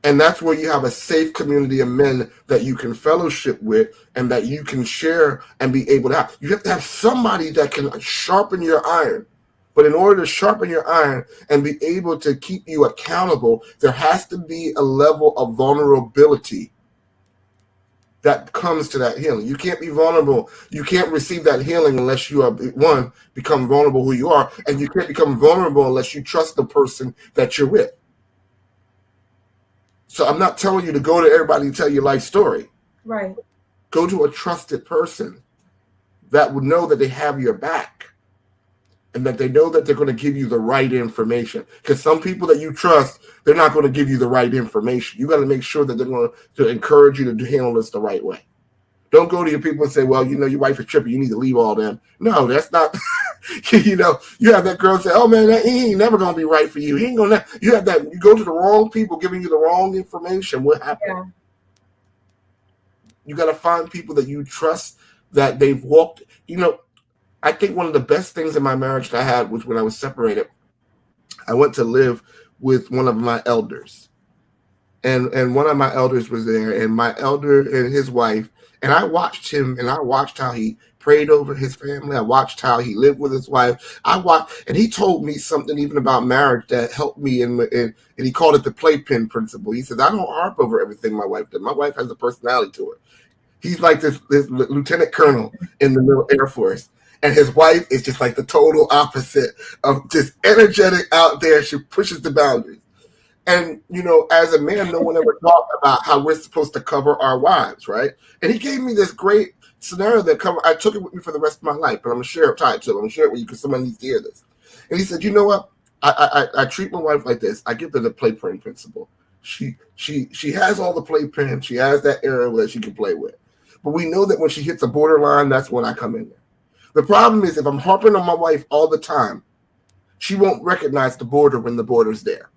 And that's where you have a safe community of men that you can fellowship with and that you can share and be able to have. You have to have somebody that can sharpen your iron. But in order to sharpen your iron and be able to keep you accountable, there has to be a level of vulnerability that comes to that healing. You can't be vulnerable. You can't receive that healing unless you are, one, become vulnerable who you are. And you can't become vulnerable unless you trust the person that you're with. So I'm not telling you to go to everybody and tell your life story. Right. Go to a trusted person that would know that they have your back. and that they know that they're going to give you the right information. Because some people that you trust, they're not going to give you the right information. You got to make sure that they're going to encourage you to handle this the right way. Don't go to your people and say, well, you know, your wife is tripping. You need to leave all them. No, that's not, you know, you have that girl say, oh man, he ain't never going to be right for you. He ain't going to, you have that, you go to the wrong people giving you the wrong information. What happened? Yeah. You got to find people that you trust, that they've walked, you know, I think one of the best things in my marriage that I had was when I was separated, I went to live with one of my elders. And one of my elders was there, and my elder and his wife, and I watched him, and I watched how he prayed over his family. I watched how he lived with his wife. I watched, and he told me something even about marriage that helped me, and he called it the playpen principle. He said, I don't harp over everything my wife did. My wife has a personality to her. He's like this lieutenant colonel in the Air Force. And his wife is just like the total opposite of just energetic out there. She pushes the boundaries. And, you know, as a man, no one ever talked about how we're supposed to cover our wives, right? And he gave me this great scenario that I took it with me for the rest of my life, but I'm going to share it tied to it. I'm going to share it with you because someone needs to hear this. And he said, you know what? I treat my wife like this. I give her the playpen principle. She has all the playpen. She has that area where she can play with. But we know that when she hits a borderline, that's when I come in there. The problem is if I'm harping on my wife all the time, she won't recognize the border when the border's there.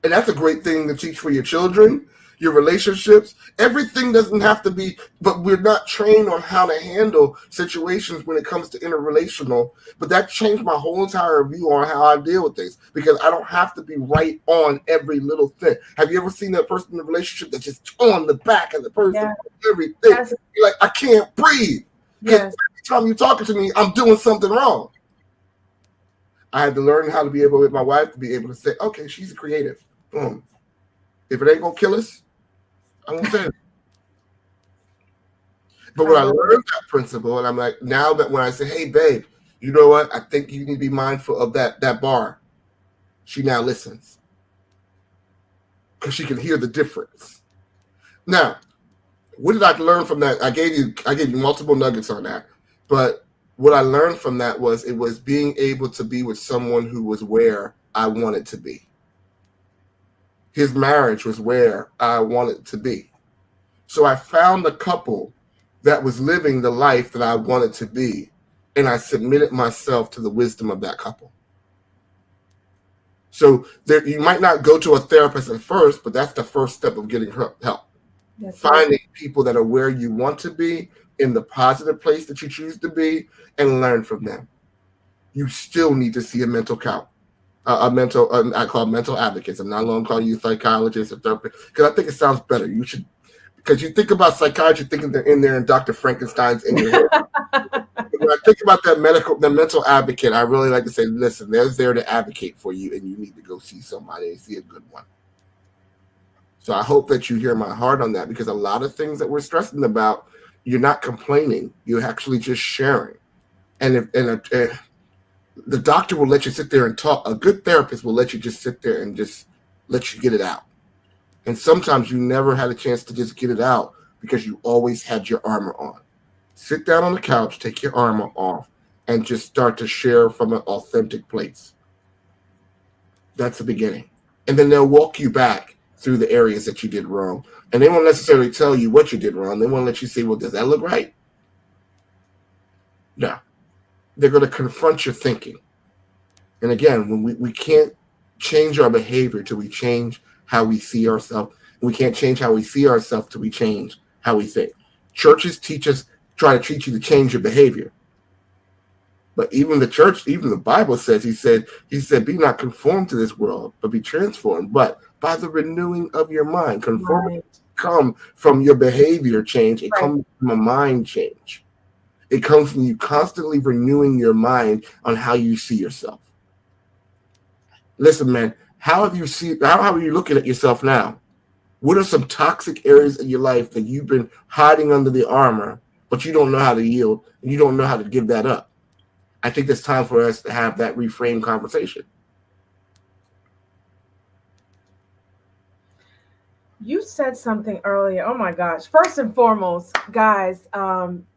And that's a great thing to teach for your children, your relationships. Everything doesn't have to be, but we're not trained on how to handle situations when it comes to interrelational. But that changed my whole entire view on how I deal with things, because I don't have to be right on every little thing. Have you ever seen that person in a relationship that's just on the back of the person, everything? Yes. You're like, I can't breathe. Because every time you're talking to me, I'm doing something wrong. I had to learn how to be able, with my wife, to be able to say, okay, she's creative. Boom. If it ain't going to kill us, I won't say it. But when I learned that principle, and I'm like, now that when I say, hey, babe, you know what? I think you need to be mindful of that bar. She now listens. Because she can hear the difference. Now, what did I learn from that? I gave you multiple nuggets on that. But what I learned from that was it was being able to be with someone who was where I wanted to be. His marriage was where I wanted to be. So I found a couple that was living the life that I wanted to be, and I submitted myself to the wisdom of that couple. So you might not go to a therapist at first, but that's the first step of getting help. That's finding people that are where you want to be, in the positive place that you choose to be, and learn from them. You still need to see a mental count. I call mental advocates. I'm not going to call you psychologists or therapist, because I think it sounds better. You should, because you think about psychiatry, thinking they're in there and Dr. Frankenstein's in your head. When I think about the mental advocate, I really like to say, listen, they're there to advocate for you, and you need to go see somebody and see a good one. So I hope that you hear my heart on that, because a lot of things that we're stressing about, you're not complaining, you're actually just sharing. And the doctor will let you sit there and talk. A good therapist will let you just sit there and just let you get it out. And sometimes you never had a chance to just get it out because you always had your armor on. Sit down on the couch, take your armor off, and just start to share from an authentic place. That's the beginning. And then they'll walk you back through the areas that you did wrong. And they won't necessarily tell you what you did wrong. They won't let you say, well, does that look right? No. They're going to confront your thinking. And again, when we can't change our behavior till we change how we see ourselves. We can't change how we see ourselves till we change how we think. Churches try to teach you to change your behavior. But even the church, even the Bible says, he said, be not conformed to this world, but be transformed. But by the renewing of your mind, conformity come from your behavior change. It comes from a mind change. It comes from you constantly renewing your mind on how you see yourself. Listen, man, how are you looking at yourself now? What are some toxic areas in your life that you've been hiding under the armor, but you don't know how to yield, and you don't know how to give that up? I think it's time for us to have that reframed conversation. You said something earlier. Oh my gosh. First and foremost, guys,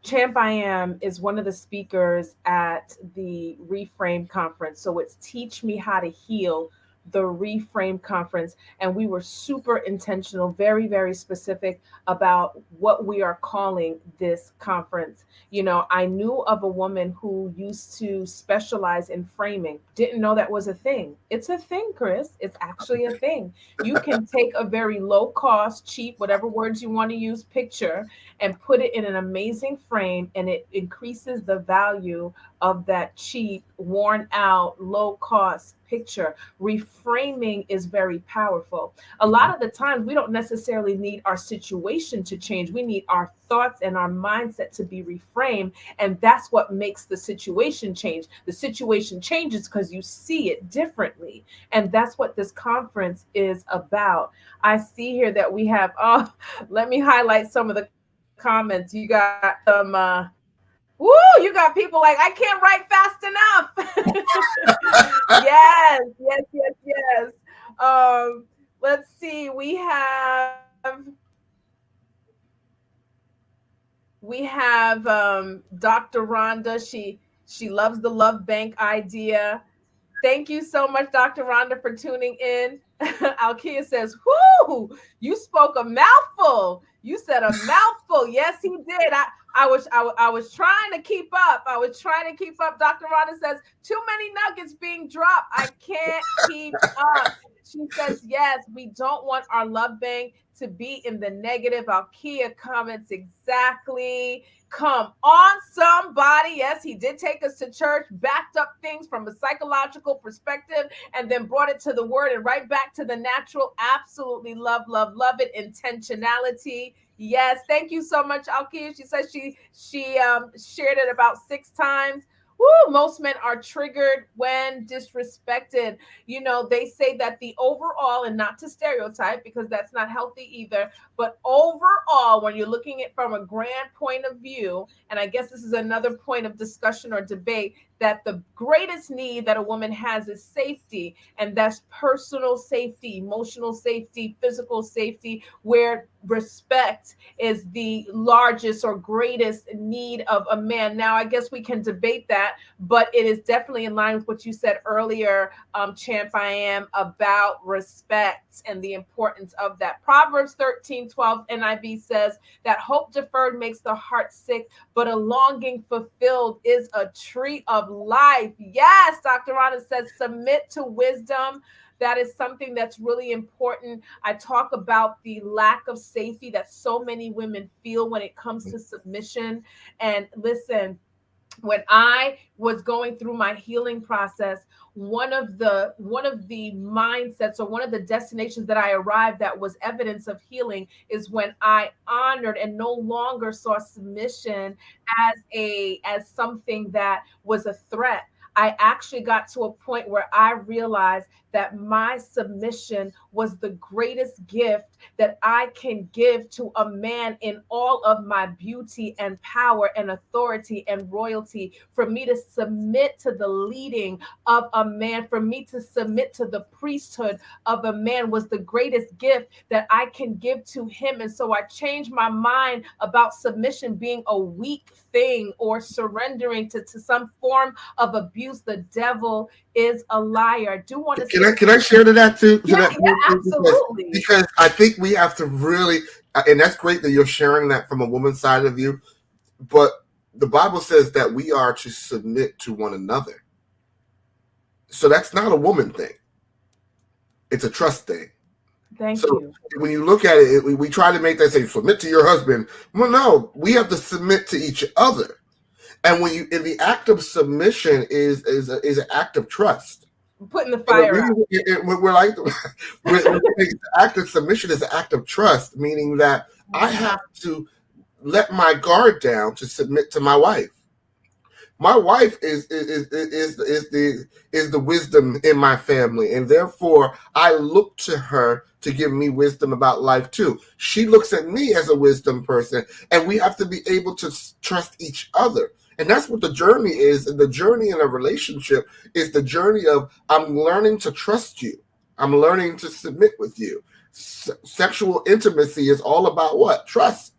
Champ I Am is one of the speakers at the Reframe conference. So it's Teach Me How to Heal, the Reframe conference. And we were super intentional, very, very specific about what we are calling this conference. You know, I knew of a woman who used to specialize in framing, didn't know that was a thing. It's a thing, Chris. It's actually a thing. You can take a very low cost, cheap, whatever words you want to use, picture and put it in an amazing frame, and it increases the value of that cheap, worn out, low cost picture. Reframing is very powerful. A lot of the times, we don't necessarily need our situation to change. We need our thoughts and our mindset to be reframed. And that's what makes the situation change. The situation changes because you see it differently. And that's what this conference is about. I see here that we have, oh, let me highlight some of the comments. You got some, woo, you got people like, I can't write fast enough. Yes, yes, yes, yes. Let's see. We have Dr. Rhonda. She loves the love bank idea. Thank you so much, Dr. Rhonda, for tuning in. Alkia says, "Whoo, you spoke a mouthful. You said a mouthful. Yes, he did. I was trying to keep up. I was trying to keep up." Dr. Rhonda says, "Too many nuggets being dropped. I can't keep up." She says, "Yes, we don't want our love bank to be in the negative." Alkia comments exactly. Come on, somebody. Yes, he did take us to church, backed up things from a psychological perspective, and then brought it to the word and right back to the natural. Absolutely love, love, love it. Intentionality. Yes, thank you so much, Alkia. She says she shared it about 6 times. Woo, most men are triggered when disrespected. You know, they say that the overall, and not to stereotype because that's not healthy either, but overall, when you're looking at from a grand point of view, and I guess this is another point of discussion or debate, that the greatest need that a woman has is safety, and that's personal safety, emotional safety, physical safety, where respect is the largest or greatest need of a man. Now, I guess we can debate that, but it is definitely in line with what you said earlier, Champ I Am, about respect and the importance of that. Proverbs 13:12 NIV says that hope deferred makes the heart sick, but a longing fulfilled is a tree of life. Yes, Dr. Rhonda says, submit to wisdom. That is something that's really important. I talk about the lack of safety that so many women feel when it comes to submission. And listen, when I was going through my healing process, one of the mindsets or one of the destinations that I arrived that was evidence of healing is when I honored and no longer saw submission as something that was a threat. I actually got to a point where I realized that my submission was the greatest gift that I can give to a man in all of my beauty and power and authority and royalty. For me to submit to the leading of a man, for me to submit to the priesthood of a man was the greatest gift that I can give to him. And so I changed my mind about submission being a weak thing or surrendering to some form of abuse. The devil is a liar. I do want to Can say, I share to that too? To yeah, that yeah, absolutely. because I think we have to really, and that's great that you're sharing that from a woman's side of you. But the Bible says that we are to submit to one another. So that's not a woman thing. It's a trust thing. Thank So you. when you look at it, we try to make that say submit to your husband. Well, no, we have to submit to each other. And when you in the act of submission is an act of trust. I'm putting the And the fire out. reason we're like the act of submission is an act of trust, meaning that I have to let my guard down to submit to my wife. My wife is the wisdom in my family, and therefore I look to her to give me wisdom about life too. She looks at me as a wisdom person, and we have to be able to trust each other. And that's what the journey is. And the journey in a relationship is the journey of I'm learning to trust you. I'm learning to submit with you. sexual intimacy is all about what? Trust.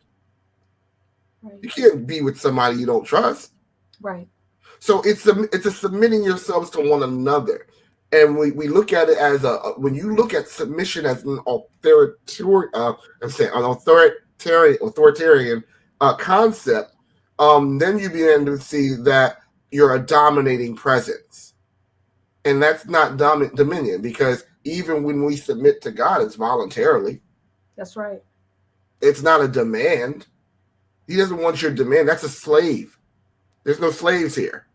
Right. You can't be with somebody you don't trust. Right. So it's a submitting yourselves to one another. And we look at it as when you look at submission as an authoritarian concept, then you begin to see that you're a dominating presence. And that's not dominion, because even when we submit to God, it's voluntarily. That's right. It's not a demand. He doesn't want your demand. That's a slave. There's no slaves here.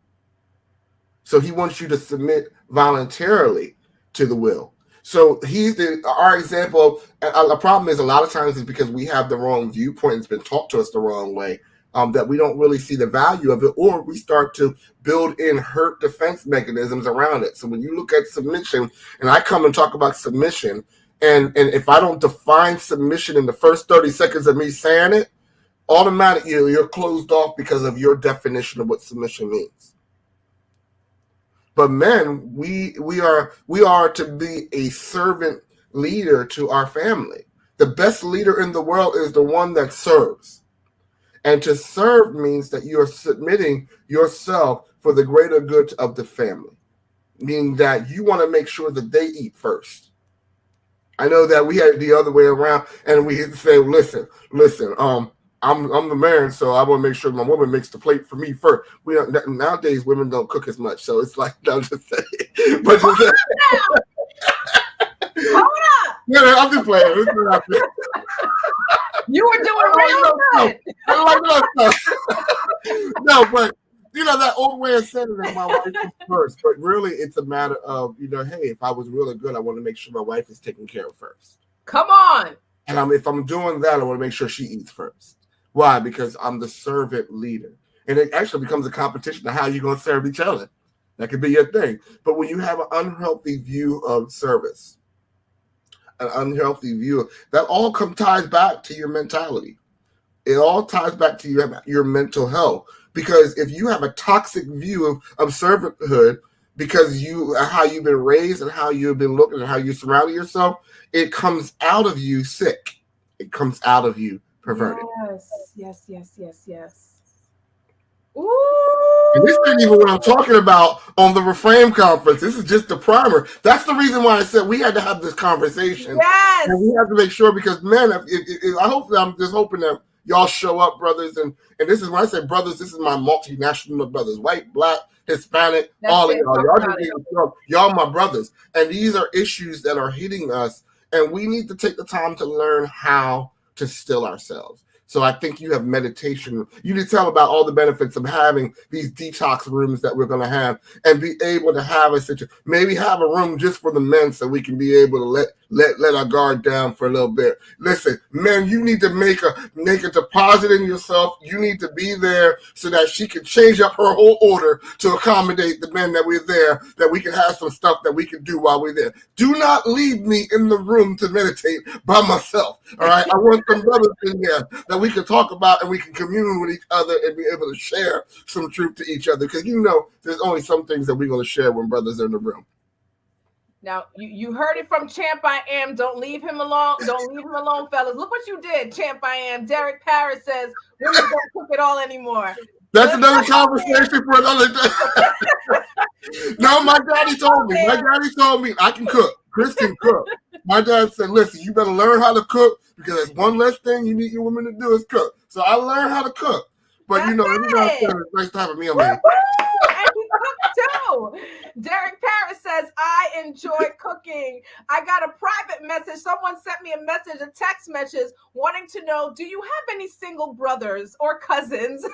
So he wants you to submit voluntarily to the will. So he's our example. A problem is a lot of times is because we have the wrong viewpoint. It's been taught to us the wrong way, that we don't really see the value of it, or we start to build in hurt defense mechanisms around it. So when you look at submission, and I come and talk about submission, and if I don't define submission in the first 30 seconds of me saying it, automatically you're closed off because of your definition of what submission means. But men, we are to be a servant leader to our family. The best leader in the world is the one that serves. And to serve means that you are submitting yourself for the greater good of the family, meaning that you want to make sure that they eat first. I know that we had it the other way around, and we say, listen, I'm the man, so I want to make sure my woman makes the plate for me first. We don't, nowadays women don't cook as much, so it's like, no, just saying. But just saying. Hold up! Yeah, I'm just playing. You were doing real good. No, but that old way of saying that my wife is first. But really, it's a matter of hey, if I was really good, I want to make sure my wife is taken care of first. Come on. And if I'm doing that, I want to make sure she eats first. Why? Because I'm the servant leader. And it actually becomes a competition of how you're going to serve each other. That could be your thing. But when you have an unhealthy view of service, an unhealthy view, that all ties back to your mentality. It all ties back to your mental health. Because if you have a toxic view of servanthood, because how you've been raised and how you've been looking and how you surround yourself, it comes out of you sick. It comes out of you perverted. Yes. Ooh. And this isn't even what I'm talking about on the Reframe conference. This is just the primer. That's the reason why I said we had to have this conversation. Yes. And we have to make sure, because men, I'm just hoping that y'all show up, brothers. And this is when I say brothers, this is my multinational brothers, white, black, Hispanic, all of y'all. Y'all my brothers. And these are issues that are hitting us. And we need to take the time to learn how to still ourselves. So I think you have meditation. You need to tell about all the benefits of having these detox rooms that we're going to have, and be able to have maybe have a room just for the men, so we can be able to let our guard down for a little bit. Listen, men, you need to make a deposit in yourself. You need to be there so that she can change up her whole order to accommodate the men that we're there, that we can have some stuff that we can do while we're there. Do not leave me in the room to meditate by myself. All right. I want some brothers in there that we can talk about, and we can commune with each other and be able to share some truth to each other. Because there's only some things that we're going to share when brothers are in the room. Now, you heard it from Champ I Am. Don't leave him alone. Don't leave him alone, fellas. Look what you did, Champ I Am. Derek Paris says, women don't cook it all anymore. That's another conversation for another day. No, my daddy told me I can cook. Chris can cook. My dad said, listen, you better learn how to cook, because there's one less thing you need your woman to do is cook. So I learned how to cook. But every now and then it's nice to have a meal, man. And he cooked too. Derek Paris says, I enjoy cooking. I got a private message. Someone sent me a text message, wanting to know, do you have any single brothers or cousins?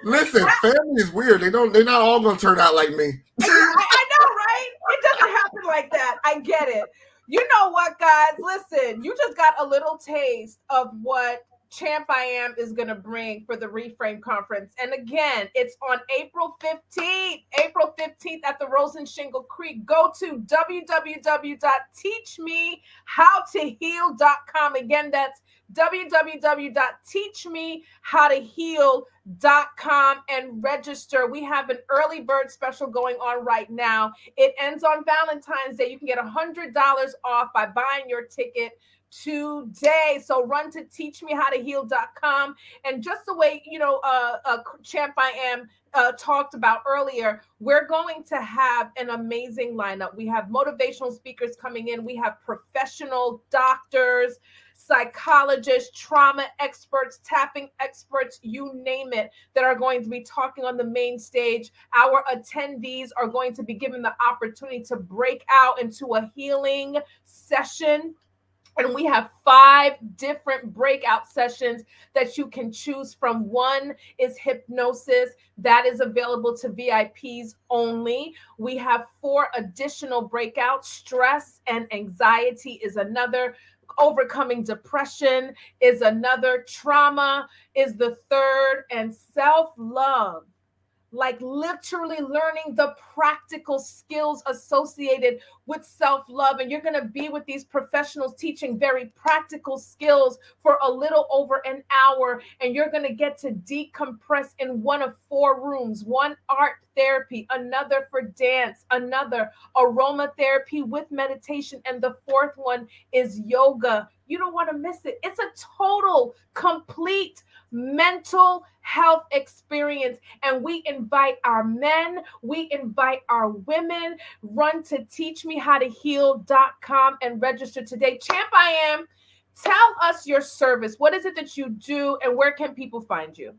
Listen, family is weird. They're not all gonna turn out like me. I know, right? It doesn't happen like that. I get it. You know what, guys? Listen, you just got a little taste of what Champ I Am is going to bring for the Reframe Conference. And again, it's on April 15th. April 15th at the Rosen Shingle Creek. Go to www.teachmehowtoheal.com. Again, that's www.teachmehowtoheal.com and register. We have an early bird special going on right now. It ends on Valentine's Day. You can get $100 off by buying your ticket today. So run to teachmehowtoheal.com. And just the way, Champ I Am talked about earlier, we're going to have an amazing lineup. We have motivational speakers coming in. We have professional doctors, psychologists, trauma experts, tapping experts, you name it, that are going to be talking on the main stage. Our attendees are going to be given the opportunity to break out into a healing session. And we have 5 different breakout sessions that you can choose from. One is hypnosis, that is available to VIPs only. We have 4 additional breakouts. Stress and anxiety is another. Overcoming depression is another. Trauma is the third. And self love, like literally learning the practical skills associated with self-love. And you're going to be with these professionals teaching very practical skills for a little over an hour. And you're going to get to decompress in one of 4 rooms: one art therapy, another for dance, another aromatherapy with meditation, and the 4th one is yoga. You don't want to miss it. It's a total, complete mental health experience. And we invite our men, we invite our women. Run to teachmehowtoheal.com and register today. Champ I Am, tell us your service. What is it that you do, and where can people find you?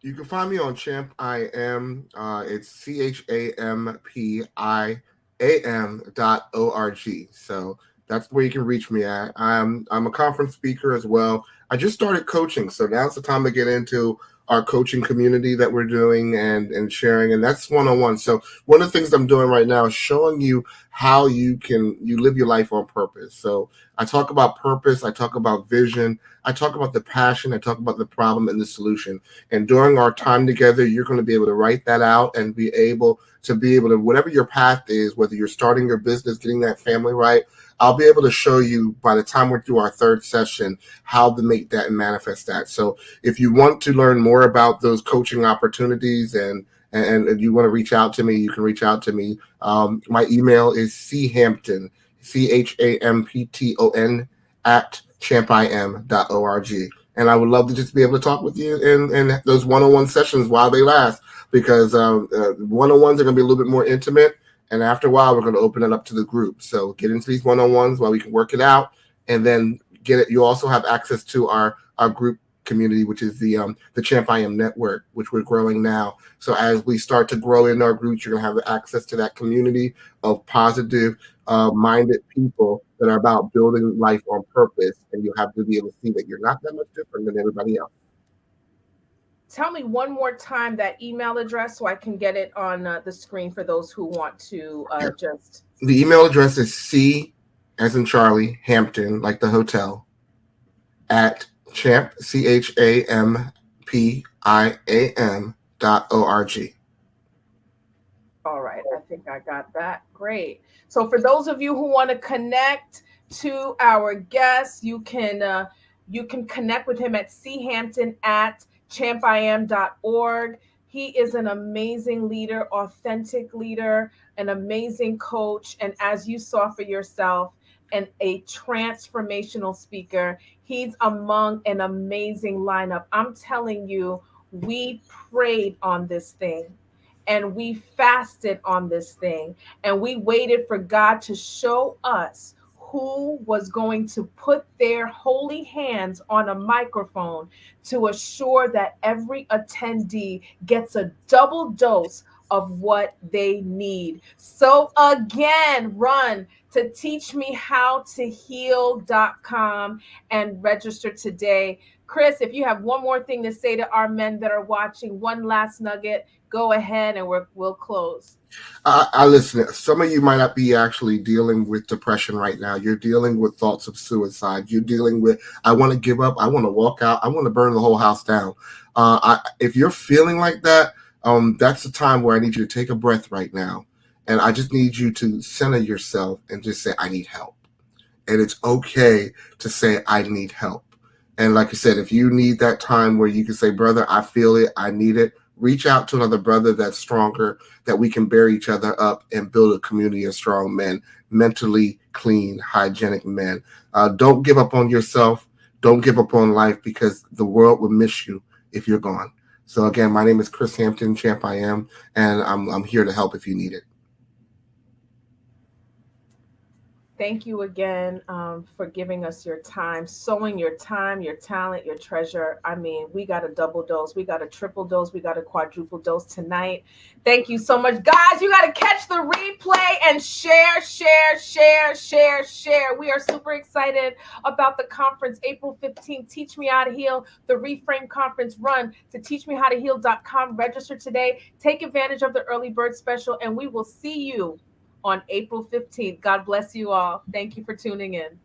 You can find me on Champ I Am. It's ChampIam.org. So that's where you can reach me at. I'm a conference speaker as well. I just started coaching, so now's the time to get into our coaching community that we're doing and sharing, and that's one-on-one. So one of the things I'm doing right now is showing you how you live your life on purpose. So I talk about purpose, I talk about vision, I talk about the passion, I talk about the problem and the solution. And during our time together, you're going to be able to write that out and be able to whatever your path is, whether you're starting your business, getting that family right, I'll be able to show you by the time we're through our 3rd session how to make that and manifest that. So if you want to learn more about those coaching opportunities and you want to reach out to me, you can reach out to me. My email is champton, CHAMPTON @champim.org. And I would love to just be able to talk with you in those one-on-one sessions while they last, because one-on-ones are going to be a little bit more intimate. And after a while, we're going to open it up to the group. So get into these one-on-ones while we can work it out, and then get it. You also have access to our group community, which is the Champ I Am network, which we're growing now. So as we start to grow in our groups, you're going to have access to that community of positive minded people that are about building life on purpose. And you have to be able to see that you're not that much different than everybody else. Tell me one more time that email address so I can get it on the screen for those who want to just. The email address is C as in Charlie, Hampton, like the hotel, at champ, CHAMPIAM.org. All right, I think I got that. Great. So for those of you who want to connect to our guest, you can connect with him at champim.org. He is an amazing leader, authentic leader, an amazing coach, and as you saw for yourself, and a transformational speaker. He's among an amazing lineup. I'm telling you, we prayed on this thing, and we fasted on this thing, and we waited for God to show us who was going to put their holy hands on a microphone to assure that every attendee gets a double dose of what they need. So again, run to teachmehowtoheal.com and register today. Chris, if you have one more thing to say to our men that are watching, one last nugget, go ahead and we'll close. I listen. Some of you might not be actually dealing with depression right now. You're dealing with thoughts of suicide. You're dealing with, I want to give up. I want to walk out. I want to burn the whole house down. If you're feeling like that, that's the time where I need you to take a breath right now, and I just need you to center yourself and just say, "I need help." And it's okay to say, "I need help." And like I said, if you need that time where you can say, "Brother, I feel it. I need it," reach out to another brother that's stronger, that we can bear each other up and build a community of strong men, mentally clean, hygienic men. Don't give up on yourself. Don't give up on life, because the world will miss you if you're gone. So again, my name is Chris Hampton, Champ I Am, and I'm here to help if you need it. Thank you again for giving us your time, your talent, your treasure. I mean, we got a double dose, we got a triple dose, we got a quadruple dose tonight. Thank you so much. Guys, you got to catch the replay and share, share, share, share, share. We are super excited about the conference April 15th. Teach Me How to Heal, the Reframe Conference. Run to teachmehowtoheal.com. Register today. Take advantage of the early bird special, and we will see you on April 15th. God bless you all. Thank you for tuning in.